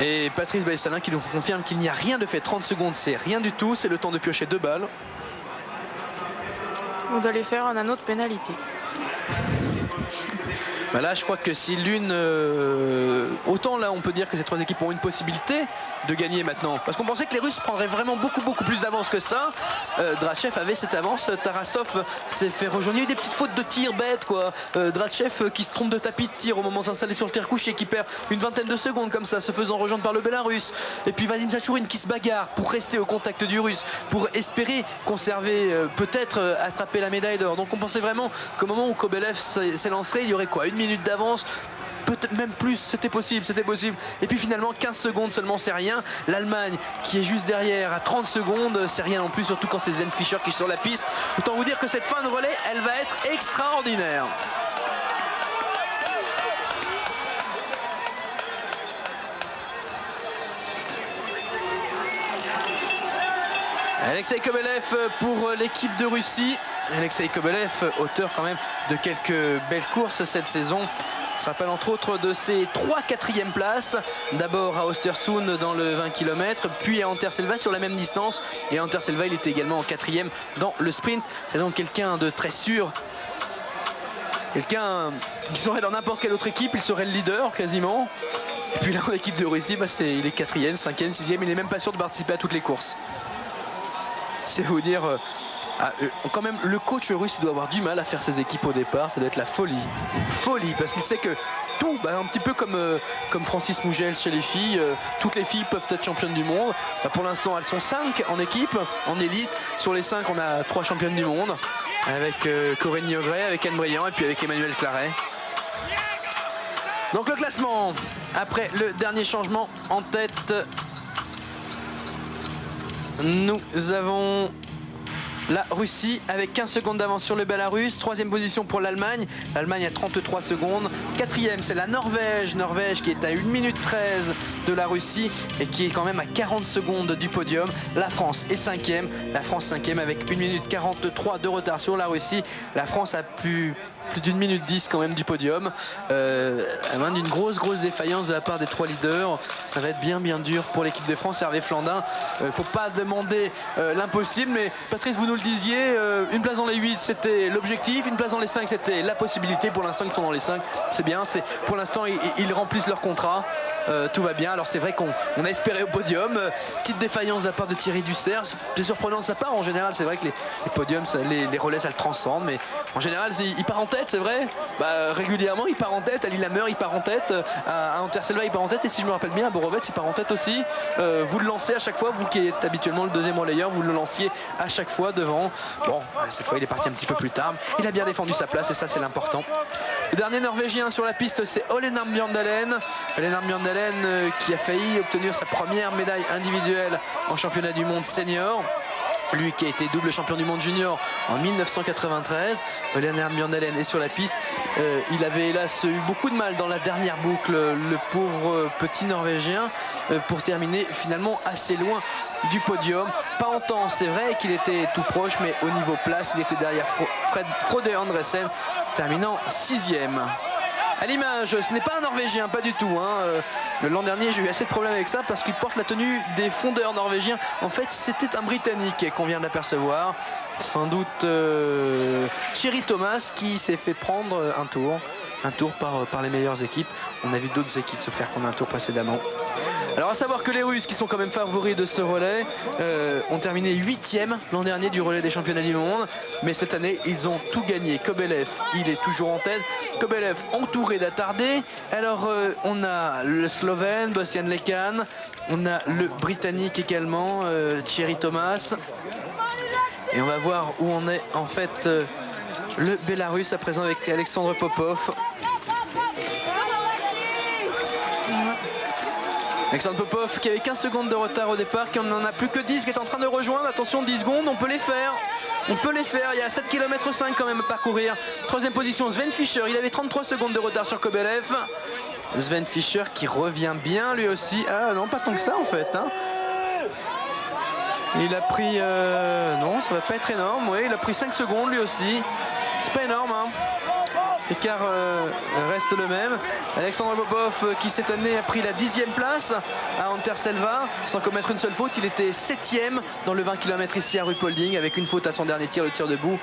Et Patrice Bailly-Salin qui nous confirme qu'il n'y a rien de fait. 30 secondes, c'est rien du tout. C'est le temps de piocher 2 balles. On doit les faire en un autre pénalité. Bah là, je crois que si l'une... autant là, on peut dire que ces 3 équipes ont une possibilité de gagner maintenant. Parce qu'on pensait que les Russes prendraient vraiment beaucoup plus d'avance que ça. Drachev avait cette avance. Tarasov s'est fait rejoindre. Il y a eu des petites fautes de tir bêtes, quoi. Drachev qui se trompe de tapis de tir au moment de s'installer sur le tir couché, qui perd une vingtaine de secondes comme ça, se faisant rejoindre par le Bélarus. Et puis Vadim Sachourin qui se bagarre pour rester au contact du Russe, pour espérer conserver, peut-être attraper la médaille d'or. Donc on pensait vraiment qu'au moment où Kobelev s'élancerait, il y aurait quoi, 1 minute d'avance, peut-être même plus, c'était possible. Et puis finalement 15 secondes seulement, c'est rien. L'Allemagne qui est juste derrière à 30 secondes, c'est rien non plus, surtout quand c'est Sven Fischer qui est sur la piste. Autant vous dire que cette fin de relais, elle va être extraordinaire. Alexei Kobelev pour l'équipe de Russie. Alexei Kobelev, auteur quand même de quelques belles courses cette saison. Ça rappelle entre autres de ses 3 4e places. D'abord à Östersund dans le 20 km, puis à Anterselva sur la même distance. Et à Anterselva, il était également en 4e dans le sprint. C'est donc quelqu'un de très sûr. Quelqu'un qui serait dans n'importe quelle autre équipe, il serait le leader quasiment. Et puis là, en équipe de Russie, il est 4e, 5e, 6e. Il n'est même pas sûr de participer à toutes les courses. C'est vous dire... quand même, le coach russe il doit avoir du mal à faire ses équipes au départ. Ça doit être la folie, parce qu'il sait que tout, un petit peu comme Francis Mougel chez les filles, toutes les filles peuvent être championnes du monde. Pour l'instant, elles sont 5 en équipe, en élite. Sur les 5, on a 3 championnes du monde, avec Corinne Niogret, avec Anne Briand et puis avec Emmanuel Claret. Donc le classement, après le dernier changement, en tête, nous avons la Russie avec 15 secondes d'avance sur le Bélarus. Troisième position pour l'Allemagne. L'Allemagne a 33 secondes. Quatrième, c'est la Norvège. Norvège qui est à 1 minute 13 de la Russie et qui est quand même à 40 secondes du podium. La France est cinquième. La France cinquième avec 1 minute 43 de retard sur la Russie. La France a plus d'1 minute 10 quand même du podium. À main d'une grosse défaillance de la part des trois leaders. Ça va être bien dur pour l'équipe de France. Hervé Flandin, faut pas demander l'impossible, mais Patrice, vous nous le disiez, une place dans les 8 c'était l'objectif, une place dans les 5 c'était la possibilité. Pour l'instant ils sont dans les 5, c'est bien, pour l'instant ils remplissent leur contrat. Tout va bien. Alors c'est vrai qu'on a espéré au podium. Petite défaillance de la part de Thierry Dussert. C'est surprenant de sa part. En général, c'est vrai que les podiums, les relais, ça le transcende. Mais en général, il part en tête, c'est vrai. Régulièrement, il part en tête. À Lillehammer, il part en tête. À Unterselva, il part en tête. Et si je me rappelle bien, à Borovets, il part en tête aussi. Vous le lancez à chaque fois. Vous qui êtes habituellement le deuxième relayeur, vous le lanciez à chaque fois devant. Bon, cette fois, il est parti un petit peu plus tard. Il a bien défendu sa place et ça, c'est l'important. Le dernier Norvégien sur la piste, c'est Ole Arne Bjørndalen. Ole Arne Bjørndalen qui a failli obtenir sa première médaille individuelle en championnat du monde senior. Lui qui a été double champion du monde junior en 1993. Ole Arne Bjørndalen est sur la piste. Il avait hélas eu beaucoup de mal dans la dernière boucle, le pauvre petit Norvégien, pour terminer finalement assez loin du podium. Pas en temps, c'est vrai qu'il était tout proche, mais au niveau place, il était derrière Frode Andresen, terminant 6e. À l'image, ce n'est pas un Norvégien, pas du tout. L'an dernier, j'ai eu assez de problèmes avec ça parce qu'il porte la tenue des fondeurs norvégiens. En fait, c'était un Britannique qu'on vient d'apercevoir. Sans doute Thierry Thomas qui s'est fait prendre un tour par les meilleures équipes. On a vu d'autres équipes se faire prendre un tour précédemment. Alors à savoir que les Russes, qui sont quand même favoris de ce relais, ont terminé 8e l'an dernier du relais des championnats du monde, mais cette année ils ont tout gagné. Kobelev, il est toujours en tête. Kobelev entouré d'Attardé. Alors on a le Slovène Boštjan Lekan, on a le Britannique également, Thierry Thomas, et on va voir où on est en fait le Bélarus à présent avec Alexandre Popov. Alexandre Popov qui avait 15 secondes de retard au départ, qui n'en a plus que 10, qui est en train de rejoindre. Attention, 10 secondes, on peut les faire. Il y a 7 km 5 quand même à parcourir. Troisième position, Sven Fischer, il avait 33 secondes de retard sur Kobelev. Sven Fischer qui revient bien lui aussi. Ah non, pas tant que ça en fait. Il a pris... non, ça va pas être énorme. Oui, il a pris 5 secondes lui aussi. C'est pas énorme. L'écart reste le même. Alexandre Popov qui cette année a pris la 10e place à Unterselva sans commettre une seule faute. Il était 7e dans le 20 km ici à Ruhpolding avec une faute à son dernier tir, le tir debout.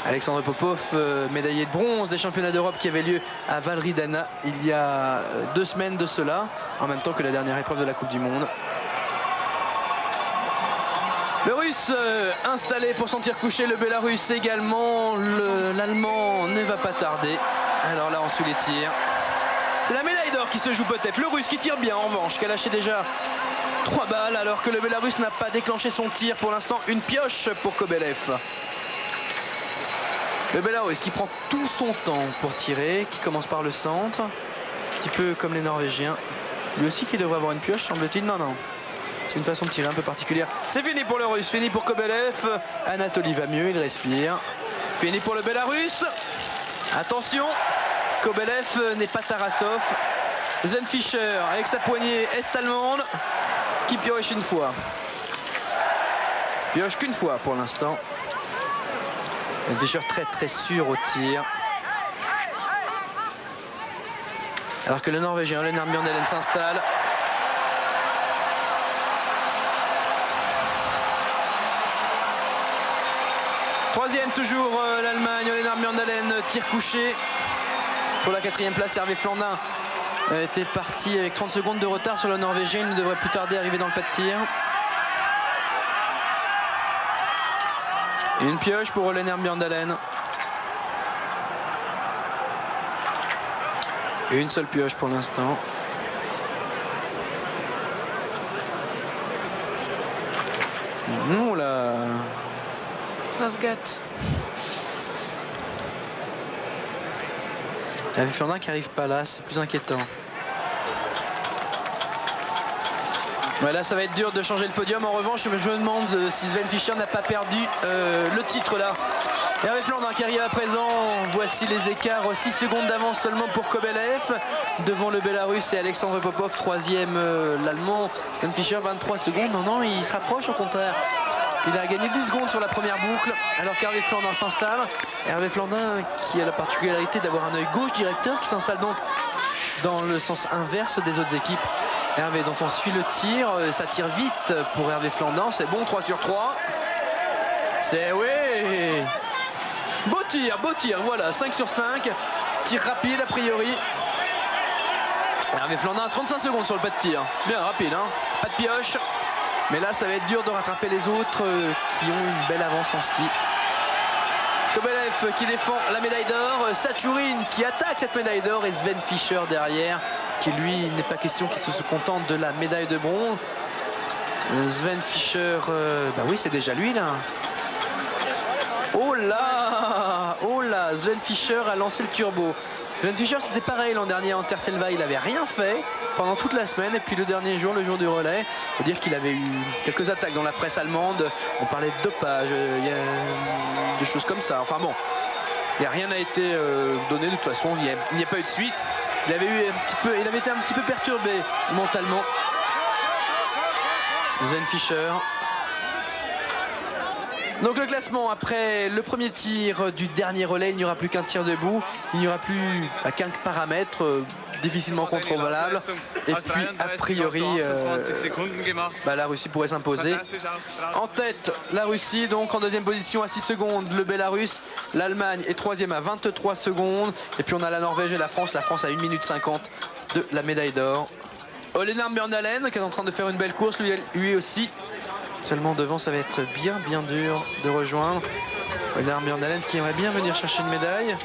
Alexandre Popov, médaillé de bronze des championnats d'Europe qui avait lieu à Valridana il y a 2 semaines de cela, en même temps que la dernière épreuve de la Coupe du Monde. Le Russe installé pour sentir coucher le Bélarus également. L'Allemand ne va pas tarder. Alors là on suit les tirs. C'est la médaille d'or qui se joue peut-être. Le Russe qui tire bien en revanche, qui a lâché déjà 3 balles alors que le Bélarus n'a pas déclenché son tir. Pour l'instant une pioche pour Kobelev. Le Bélarus qui prend tout son temps pour tirer, qui commence par le centre. Un petit peu comme les Norvégiens. Lui aussi qui devrait avoir une pioche semble-t-il. Non. C'est une façon de tirer un peu particulière. C'est fini pour le Russe, fini pour Kobelev. Anatoly va mieux, il respire. Fini pour le Bélarus. Attention, Kobelev n'est pas Tarasov. Sven Fischer avec sa poignée est-allemande qui pioche une fois. Pioche qu'une fois pour l'instant. Sven Fischer très sûr au tir. Alors que le Norvégien Ole Arne Bjørndalen s'installe. Troisième toujours l'Allemagne, Ole Arne Bjørndalen, tir couché. Pour la 4e place, Hervé Flandin était parti avec 30 secondes de retard sur le Norvégien. Il ne devrait plus tarder à arriver dans le pas de tir. Et une pioche pour Ole Arne Bjørndalen. Et une seule pioche pour l'instant. Oula. Ça se gâte. Il y avait Flandin qui n'arrive pas là, c'est plus inquiétant. Ouais, là ça va être dur de changer le podium. En revanche, je me demande si Sven Fischer n'a pas perdu le titre là. Hervé Flandin qui arrive à présent. Voici les écarts, 6 secondes d'avance seulement pour Kobelev. Devant le Bélarus et Alexandre Popov, troisième l'Allemand. Sven Fischer 23 secondes. Non, il se rapproche au contraire. Il a gagné 10 secondes sur la première boucle alors qu'Hervé Flandin s'installe. Hervé Flandin qui a la particularité d'avoir un œil gauche directeur, qui s'installe donc dans le sens inverse des autres équipes. Hervé dont on suit le tir, ça tire vite pour Hervé Flandin, c'est bon, 3 sur 3. C'est oui. Beau tir, voilà, 5 sur 5. Tir rapide a priori. Hervé Flandin 35 secondes sur le pas de tir. Bien rapide, hein, pas de pioche. Mais là ça va être dur de rattraper les autres qui ont une belle avance en ski. Kobelev qui défend la médaille d'or, Sachourine qui attaque cette médaille d'or et Sven Fischer derrière qui lui n'est pas question qu'il se contente de la médaille de bronze. Sven Fischer, bah oui c'est déjà lui là. Oh là, Sven Fischer a lancé le turbo. Sven Fischer c'était pareil l'an dernier en Terselva, il n'avait rien fait pendant toute la semaine et puis le dernier jour, le jour du relais, il faut dire qu'il avait eu quelques attaques dans la presse allemande, on parlait de dopage, il y a des choses comme ça, enfin bon, rien n'a été donné de toute façon, il n'y a pas eu de suite, il avait été un petit peu perturbé mentalement, Sven Fischer. Donc le classement après le premier tir du dernier relais, il n'y aura plus qu'un tir debout, il n'y aura plus qu'un paramètre difficilement contrôlable et puis a priori la Russie pourrait s'imposer. En tête la Russie, donc en deuxième position à 6 secondes le Bélarus, l'Allemagne est troisième à 23 secondes et puis on a la Norvège et la France à 1 minute 50 de la médaille d'or. Lennart Bjørndalen qui est en train de faire une belle course lui aussi. Seulement devant ça va être bien dur de rejoindre. Lennart Bjørndalen qui aimerait bien venir chercher une médaille.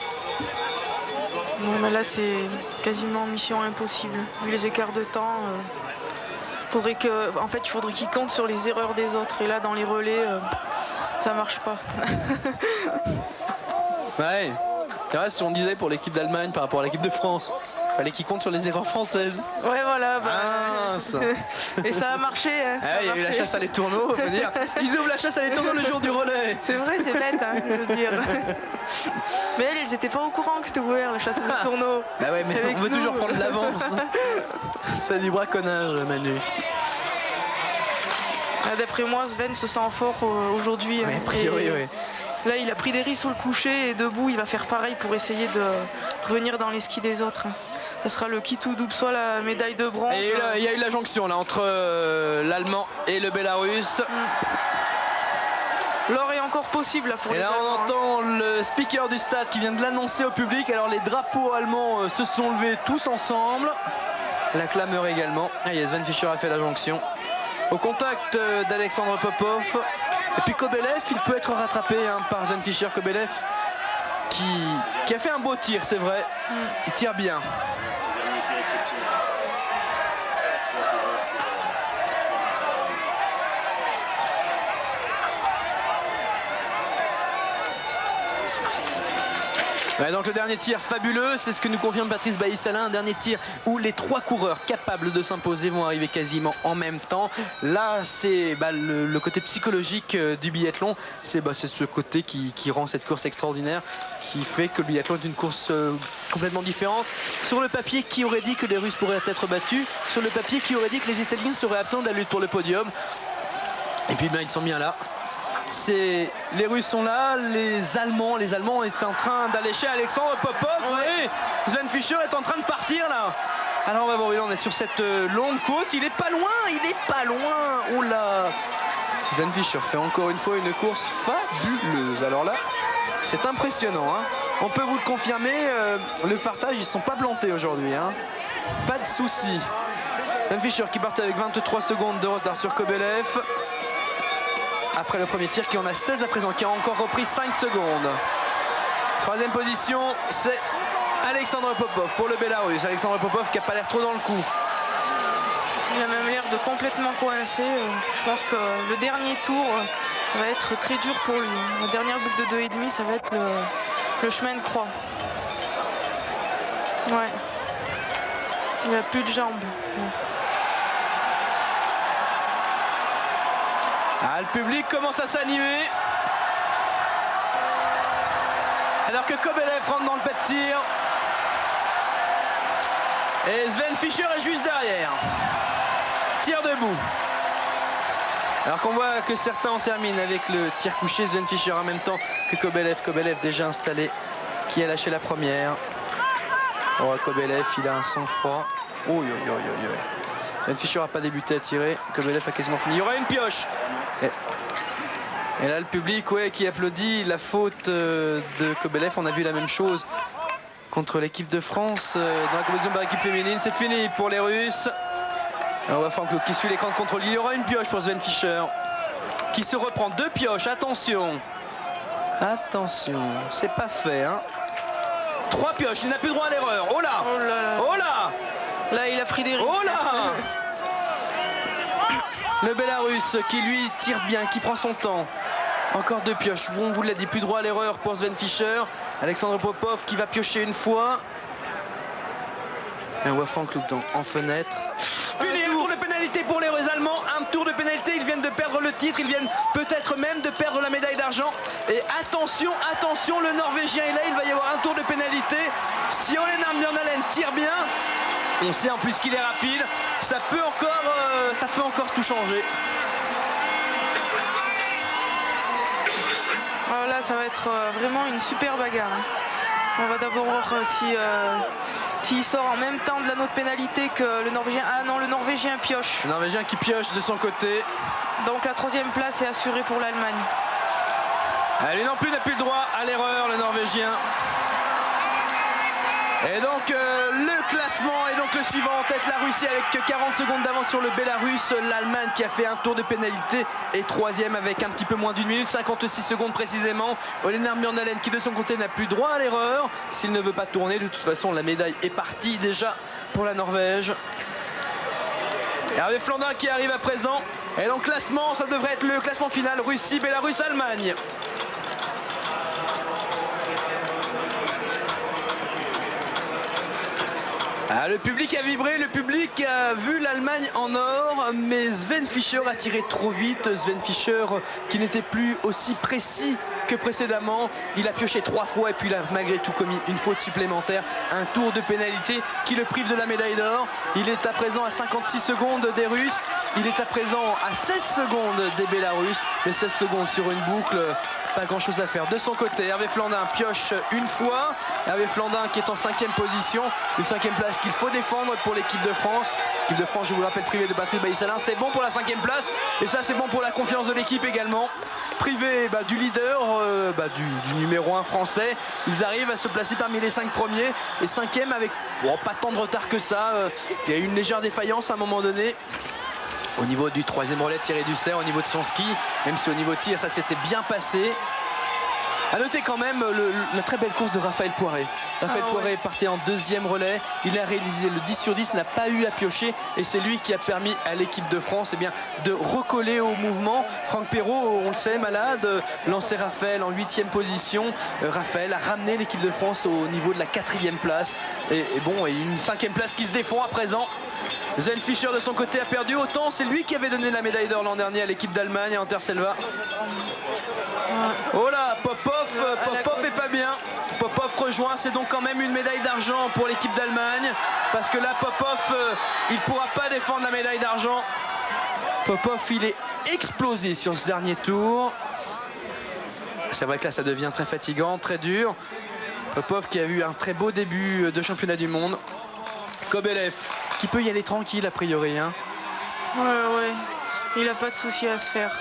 Non mais là c'est quasiment mission impossible. Vu les écarts de temps, il faudrait qu'il compte sur les erreurs des autres. Et là dans les relais, ça marche pas. Ouais, c'est ce qu'on disait pour l'équipe d'Allemagne par rapport à l'équipe de France. Fallait qu'ils comptent sur les erreurs françaises. Ouais voilà. Et ça a marché. Hein, il y a eu la chasse à les tourneaux, faut dire. Ils ouvrent la chasse à les tourneaux le jour du relais. C'est vrai, c'est bête, hein, je veux dire. Mais elles étaient pas au courant que c'était ouvert la chasse à les tourneaux. Bah ouais, mais on veut toujours prendre de l'avance. C'est du braconnage, Manu. D'après moi, Sven se sent fort aujourd'hui. Ouais, a priori, oui. Là, il a pris des risques sur le coucher et debout, il va faire pareil pour essayer de revenir dans les skis des autres. Ça sera le qui tout double, soit la médaille de bronze. Et il y a eu la jonction là entre l'Allemand et le Bélarus. L'or est encore possible là pour les Allemands. Et là on entend le speaker du stade qui vient de l'annoncer au public. Alors les drapeaux allemands se sont levés tous ensemble. La clameur également. Sven Fischer a fait la jonction. Au contact d'Alexandre Popov. Et puis Kobelev, il peut être rattrapé par Sven Fischer. Kobelev qui a fait un beau tir, c'est vrai. Il tire bien. Ouais, donc le dernier tir fabuleux, c'est ce que nous confirme Patrice Bailly-Salin, un dernier tir où les 3 coureurs capables de s'imposer vont arriver quasiment en même temps. Là c'est le côté psychologique du biathlon, c'est ce côté qui rend cette course extraordinaire, qui fait que le biathlon est une course complètement différente. Sur le papier, qui aurait dit que les Russes pourraient être battus? Sur le papier, qui aurait dit que les Italiens seraient absents de la lutte pour le podium? Et puis ils sont bien là. Les Russes sont là, les Allemands est en train d'aller chez Alexandre Popov. Ouais. Sven Fischer est en train de partir là. Alors on va voir, on est sur cette longue côte, il est pas loin. Oh là, Sven Fischer fait encore une fois une course fabuleuse. Alors là, c'est impressionnant, hein. On peut vous le confirmer, le fartage, ils ne sont pas plantés aujourd'hui, hein. Pas de souci. Sven Fischer qui part avec 23 secondes de retard sur Kobelev. Après le premier tir, qui en a 16 à présent, qui a encore repris 5 secondes. Troisième position, c'est Alexandre Popov pour le Bélarus. Alexandre Popov qui n'a pas l'air trop dans le coup. Il a même l'air de complètement coincé. Je pense que le dernier tour va être très dur pour lui. La dernière boucle de 2,5, ça va être le chemin de croix. Ouais. Il n'a plus de jambes. public commence à s'animer. Alors que Kobelev rentre dans le pas de tir. Et Sven Fischer est juste derrière. Tir debout. Alors qu'on voit que certains en terminent avec le tir couché. Sven Fischer en même temps que Kobelev. Kobelev déjà installé, qui a lâché la première. Oh, Kobelev, il a un sang-froid. Oh, Sven Fischer n'a pas débuté à tirer. Kobelev a quasiment fini. Il y aura une pioche. Et là, le public, ouais, qui applaudit la faute de Kobelev. On a vu la même chose contre l'équipe de France dans la compétition par équipe féminine. C'est fini pour les Russes. On voit Franck Luke qui suit l'écran de contrôle. Il y aura une pioche pour Sven Fischer qui se reprend. 2 pioches. Attention. Attention. C'est pas fait, hein. 3 pioches. Il n'a plus droit à l'erreur. Oh là. Oh là. Oh là. Là, il a pris des risques. Oh là. Le Bélarus qui lui tire bien, qui prend son temps. Encore 2 pioches. On vous l'a dit, plus droit à l'erreur pour Sven Fischer. Alexandre Popov qui va piocher une fois. Et on voit Franck Luke en fenêtre. Fini, un tour de pénalité pour les Allemands. Un tour de pénalité. Ils viennent de perdre le titre. Ils viennent peut-être même de perdre la médaille d'argent. Et attention, attention, le Norvégien est là. Il va y avoir un tour de pénalité. Si Ole Bjørnalen tire bien, on sait en plus qu'il est rapide. Ça peut encore tout changer. Là, ça va être vraiment une super bagarre. On va d'abord voir s'il sort en même temps de l'anneau de pénalité que le Norvégien. Ah non, le Norvégien pioche. Le Norvégien qui pioche de son côté. Donc la 3e place est assurée pour l'Allemagne. Lui non plus n'a plus le droit à l'erreur, le Norvégien. Et donc le classement est donc le suivant en tête, la Russie avec 40 secondes d'avance sur le Bélarus, l'Allemagne qui a fait un tour de pénalité est 3e avec un petit peu moins d'1 minute, 56 secondes précisément. Ole Bjørnalen qui de son côté n'a plus droit à l'erreur, s'il ne veut pas tourner, de toute façon la médaille est partie déjà pour la Norvège. Hervé Flandin qui arrive à présent, et donc classement, ça devrait être le classement final, Russie, Bélarus, Allemagne. Ah, le public a vibré, le public a vu l'Allemagne en or, mais Sven Fischer a tiré trop vite. Sven Fischer qui n'était plus aussi précis que précédemment. Il a pioché 3 fois et puis il a malgré tout commis une faute supplémentaire. Un tour de pénalité qui le prive de la médaille d'or. Il est à présent à 56 secondes des Russes. Il est à présent à 16 secondes des Bélarusses. Mais 16 secondes sur une boucle, pas grand chose à faire. De son côté, Hervé Flandin pioche une fois. Hervé Flandin qui est en 5e position. Une 5e place qu'il faut défendre pour l'équipe de France. L'équipe de France, je vous le rappelle, privée de Patrice Bailly-Salin. C'est bon pour la 5e place. Et ça, c'est bon pour la confiance de l'équipe également. Privé du leader, du numéro 1 français. Ils arrivent à se placer parmi les 5 premiers. Et 5e avec pas tant de retard que ça. Il y a eu une légère défaillance à un moment donné. Au niveau du 3e relais, Thierry Dussert, au niveau de son ski, même si au niveau tir, ça s'était bien passé. A noter quand même la très belle course de Raphaël Poiré. Raphaël Poiré partait en 2e relais. Il a réalisé le 10 sur 10, n'a pas eu à piocher. Et c'est lui qui a permis à l'équipe de France de recoller au mouvement. Franck Perrault, on le sait, malade, lançait Raphaël en 8e position. Raphaël a ramené l'équipe de France au niveau de la 4e place. Et une 5e place qui se défend à présent. Sven Fischer de son côté a perdu autant. C'est lui qui avait donné la médaille d'or l'an dernier à l'équipe d'Allemagne, à Anterselva. Oh là, Popov est pas bien. Popov rejoint, c'est donc quand même une médaille d'argent pour l'équipe d'Allemagne. Parce que là, Popov, il ne pourra pas défendre la médaille d'argent. Popov, il est explosé sur ce dernier tour. C'est vrai que là, ça devient très fatigant, très dur. Popov qui a eu un très beau début de championnat du monde. Kobelev qui peut y aller tranquille a priori. Hein. Ouais, il n'a pas de souci à se faire.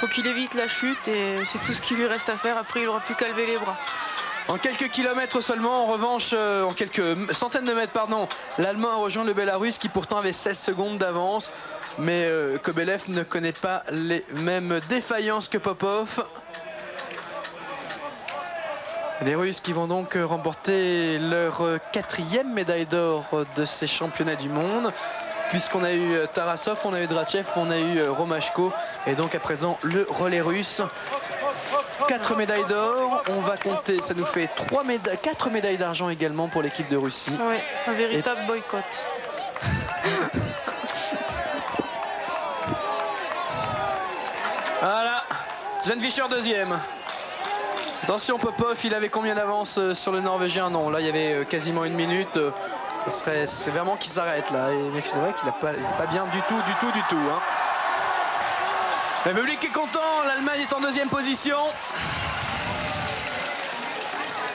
Faut qu'il évite la chute et c'est tout ce qui lui reste à faire. Après, il n'aura plus qu'à lever les bras. En quelques kilomètres seulement, en revanche, en quelques centaines de mètres, pardon, l'Allemand a rejoint le Bélarus qui pourtant avait 16 secondes d'avance. Mais Kobelev ne connaît pas les mêmes défaillances que Popov. Les Russes qui vont donc remporter leur 4e médaille d'or de ces championnats du monde. Puisqu'on a eu Tarasov, on a eu Drachev, on a eu Romashko. Et donc à présent le relais russe. 4 médailles d'or, on va compter, ça nous fait 4 médailles d'argent également pour l'équipe de Russie. Oui, un véritable boycott. Sven Fischer deuxième. Attention, Popov, il avait combien d'avance sur le Norvégien? Non, là il y avait quasiment une minute. C'est vraiment qu'il s'arrête là. Mais c'est vrai qu'il n'a pas bien du tout. Hein. Le public est content, l'Allemagne est en deuxième position.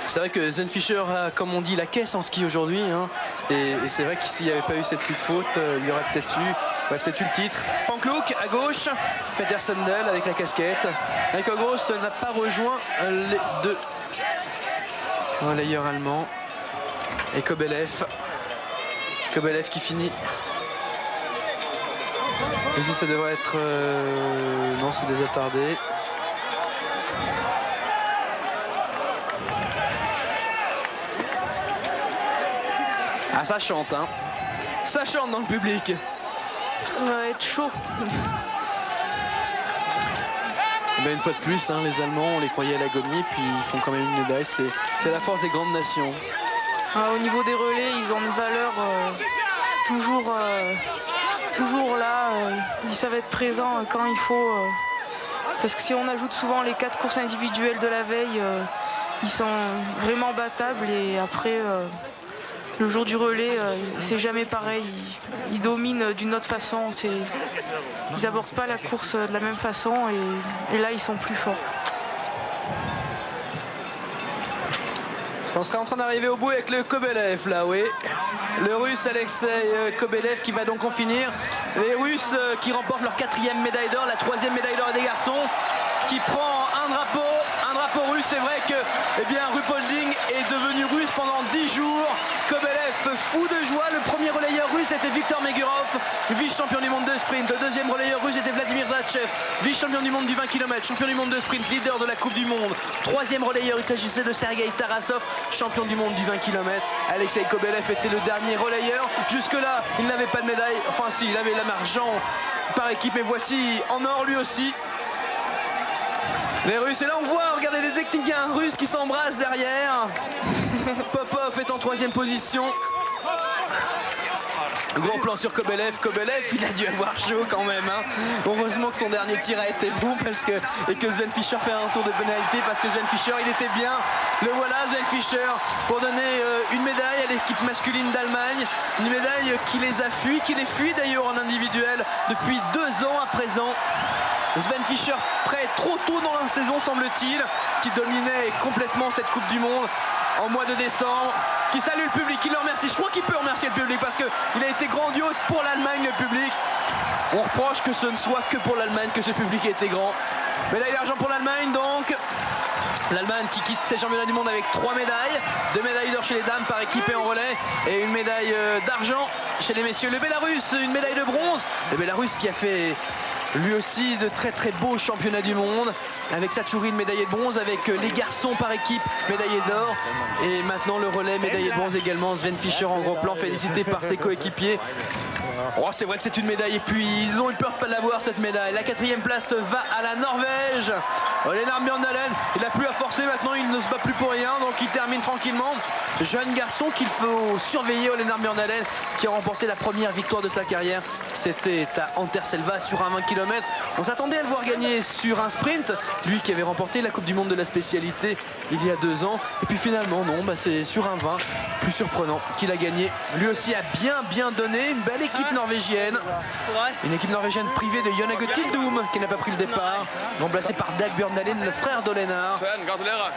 C'est vrai que Sven Fischer a, comme on dit, la caisse en ski aujourd'hui. Hein. Et c'est vrai que s'il n'y avait pas eu cette petite faute, il y aurait peut-être eu le titre. Frank Luuk à gauche, Peter Sandel avec la casquette. Heiko Gross n'a pas rejoint les deux relayeurs allemands. Et Kobelev. Kobelev qui finit. Ici ça devrait être... non, c'est des attardés. Ah, ça chante, hein. Ça chante dans le public. Ça va être chaud. Mais une fois de plus, hein, les Allemands, on les croyait à l'agonie, puis ils font quand même une médaille. C'est la force des grandes nations. Au niveau des relais, ils ont une valeur toujours là. Ils savent être présents quand il faut. Parce que si on ajoute souvent les 4 courses individuelles de la veille, ils sont vraiment battables. Et après, le jour du relais, c'est jamais pareil. Ils dominent d'une autre façon. Ils n'abordent pas la course de la même façon. Et là, ils sont plus forts. On serait en train d'arriver au bout avec le Kobelev là, oui. Le Russe Alexei Kobelev qui va donc en finir. Les Russes qui remportent leur 4e médaille d'or, la 3e médaille d'or des garçons, qui prend un drapeau russe. C'est vrai que Ruhpolding est devenu russe pendant 10 jours. Kobelev fou de joie. Le premier relayeur russe était Viktor Megurov, vice-champion du monde de sprint. Le deuxième relayeur russe était Vladimir Zachev, vice-champion du monde du 20 km, champion du monde de sprint, leader de la Coupe du Monde. Troisième relayeur, il s'agissait de Sergei Tarasov, champion du monde du 20 km. Alexei Kobelev était le dernier relayeur. Jusque-là, il n'avait pas de médaille. Enfin si, il avait l'argent par équipe. Et voici en or lui aussi. Les Russes, et là on voit, regardez les techniciens russes qui s'embrassent derrière. Popov est en 3e position. Gros plan sur Kobelev. Kobelev, il a dû avoir chaud quand même. Hein. Heureusement que son dernier tir a été bon et que Sven Fischer fait un tour de pénalité parce que Sven Fischer, il était bien. Le voilà, Sven Fischer, pour donner une médaille à l'équipe masculine d'Allemagne. Une médaille qui les a fuis, qui les fuit d'ailleurs en individuel depuis 2 ans à présent. Sven Fischer prêt trop tôt dans la saison semble-t-il, qui dominait complètement cette Coupe du Monde en mois de décembre, qui salue le public, qui le remercie. Je crois qu'il peut remercier le public parce qu'il a été grandiose pour l'Allemagne, le public. On reproche que ce ne soit que pour l'Allemagne que ce public a été grand. Médaille d'argent pour l'Allemagne donc. L'Allemagne qui quitte ses championnats du monde avec 3 médailles, 2 médailles d'or chez les dames par équipe et en relais et une médaille d'argent chez les messieurs. Le Bélarus, une médaille de bronze. Le Bélarus qui a fait lui aussi de très très beaux championnats du monde, avec Satchourine médaillé de bronze, avec les garçons par équipe médaillé d'or, et maintenant le relais médaillé de bronze également. Sven Fischer en gros plan, félicité par ses coéquipiers. Oh, c'est vrai que c'est une médaille et puis ils ont eu peur de ne pas l'avoir cette médaille. La 4e place va à la Norvège. Lennart Bjørndalen, il n'a plus à forcer maintenant, il ne se bat plus pour rien, donc il termine tranquillement. Jeune garçon qu'il faut surveiller, Lennart Bjørndalen, qui a remporté la première victoire de sa carrière. C'était à Anterselva sur un 20 km. On s'attendait à le voir gagner sur un sprint, lui qui avait remporté la Coupe du Monde de la spécialité il y a 2 ans. Et puis finalement non, c'est sur un 20, plus surprenant, qu'il a gagné. Lui aussi a bien donné, une belle équipe norvégienne. Une équipe norvégienne privée de Jon Tildum qui n'a pas pris le départ, remplacé par Dag Bjørndalen, le frère de Lennart.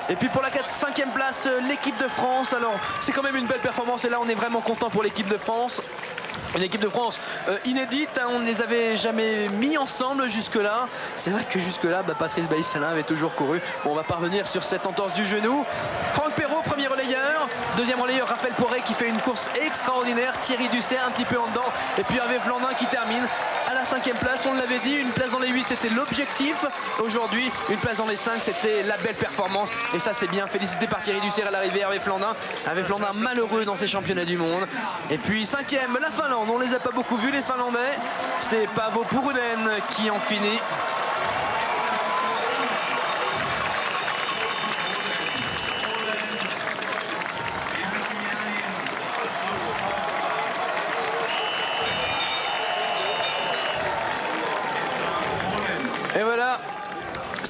Et puis pour la 5e place, l'équipe de France. Alors c'est quand même une belle performance et là on est vraiment content pour l'équipe de France. Une équipe de France inédite, hein, on ne les avait jamais mis ensemble jusque-là. C'est vrai que jusque-là, Patrice Bailly-Salin avait toujours couru. Bon, on va pas revenir sur cette entorse du genou. Franck Perrault, premier relayeur. Deuxième relayeur, Raphaël Poré qui fait une course extraordinaire. Thierry Dussert un petit peu en dedans. Et puis Hervé Flandin qui termine à la 5e place. On l'avait dit, une place dans les 8, c'était l'objectif. Aujourd'hui, une place dans les 5, c'était la belle performance. Et ça, c'est bien. Félicité par Thierry Dussert à l'arrivée, Hervé Flandin. Hervé Flandin malheureux dans ces championnats du monde. Et puis 5e, la Finlande. On les a pas beaucoup vus les Finlandais. C'est Paavo Purunen qui en finit. Et voilà,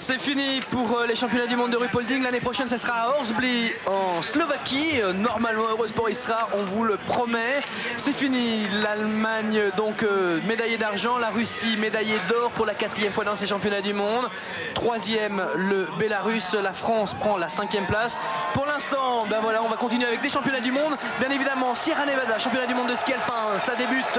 C'est fini pour les championnats du monde de Ruhpolding. L'année prochaine, ça sera à Hornsby en Slovaquie. Normalement, Eurosport y sera, on vous le promet. C'est fini. L'Allemagne, donc médaillée d'argent. La Russie, médaillée d'or pour la 4e fois dans ces championnats du monde. 3e, le Bélarus. La France prend la 5e place. Pour l'instant, ben voilà, on va continuer avec des championnats du monde. Bien évidemment, Sierra Nevada, championnat du monde de ski alpin. Ça débute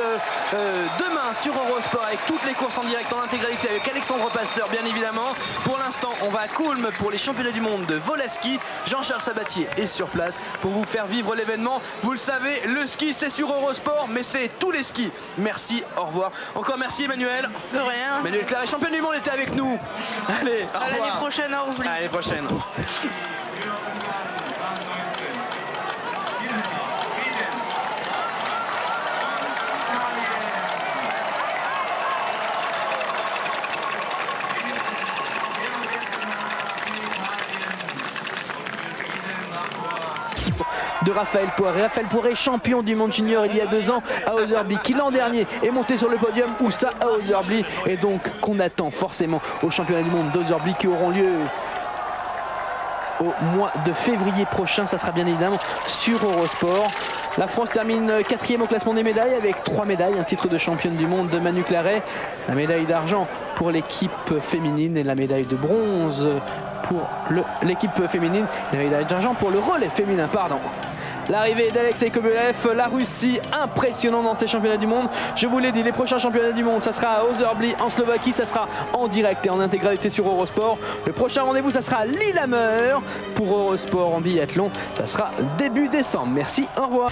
demain sur Eurosport avec toutes les courses en direct en intégralité avec Alexandre Pasteur, bien évidemment. Pour l'instant, on va à Kulm pour les championnats du monde de vol à ski. Jean-Charles Sabatier est sur place pour vous faire vivre l'événement. Vous le savez, le ski, c'est sur Eurosport, mais c'est tous les skis. Merci, au revoir. Encore merci, Emmanuel. De rien. Emmanuel Claret, championne du monde, était avec nous. Allez, au revoir. À l'année prochaine à Hornsby. À l'année prochaine. De Raphaël Poiré. Raphaël Poiré, champion du monde junior il y a 2 ans à Otherby, qui l'an dernier est monté sur le podium, ou ça à Otherby, et donc qu'on attend forcément aux championnats du monde d'Otherby qui auront lieu au mois de février prochain. Ça sera bien évidemment sur Eurosport. La France termine 4e au classement des médailles avec 3 médailles, un titre de championne du monde de Manu Claret, la médaille d'argent pour l'équipe féminine et la médaille de bronze pour l'équipe féminine, la médaille d'argent pour le relais féminin, pardon. L'arrivée d'Alexei Kobylev, la Russie, impressionnant dans ces championnats du monde. Je vous l'ai dit, les prochains championnats du monde, ça sera à Otherby en Slovaquie, ça sera en direct et en intégralité sur Eurosport. Le prochain rendez-vous, ça sera à Lillehammer pour Eurosport en biathlon, ça sera début décembre. Merci, au revoir.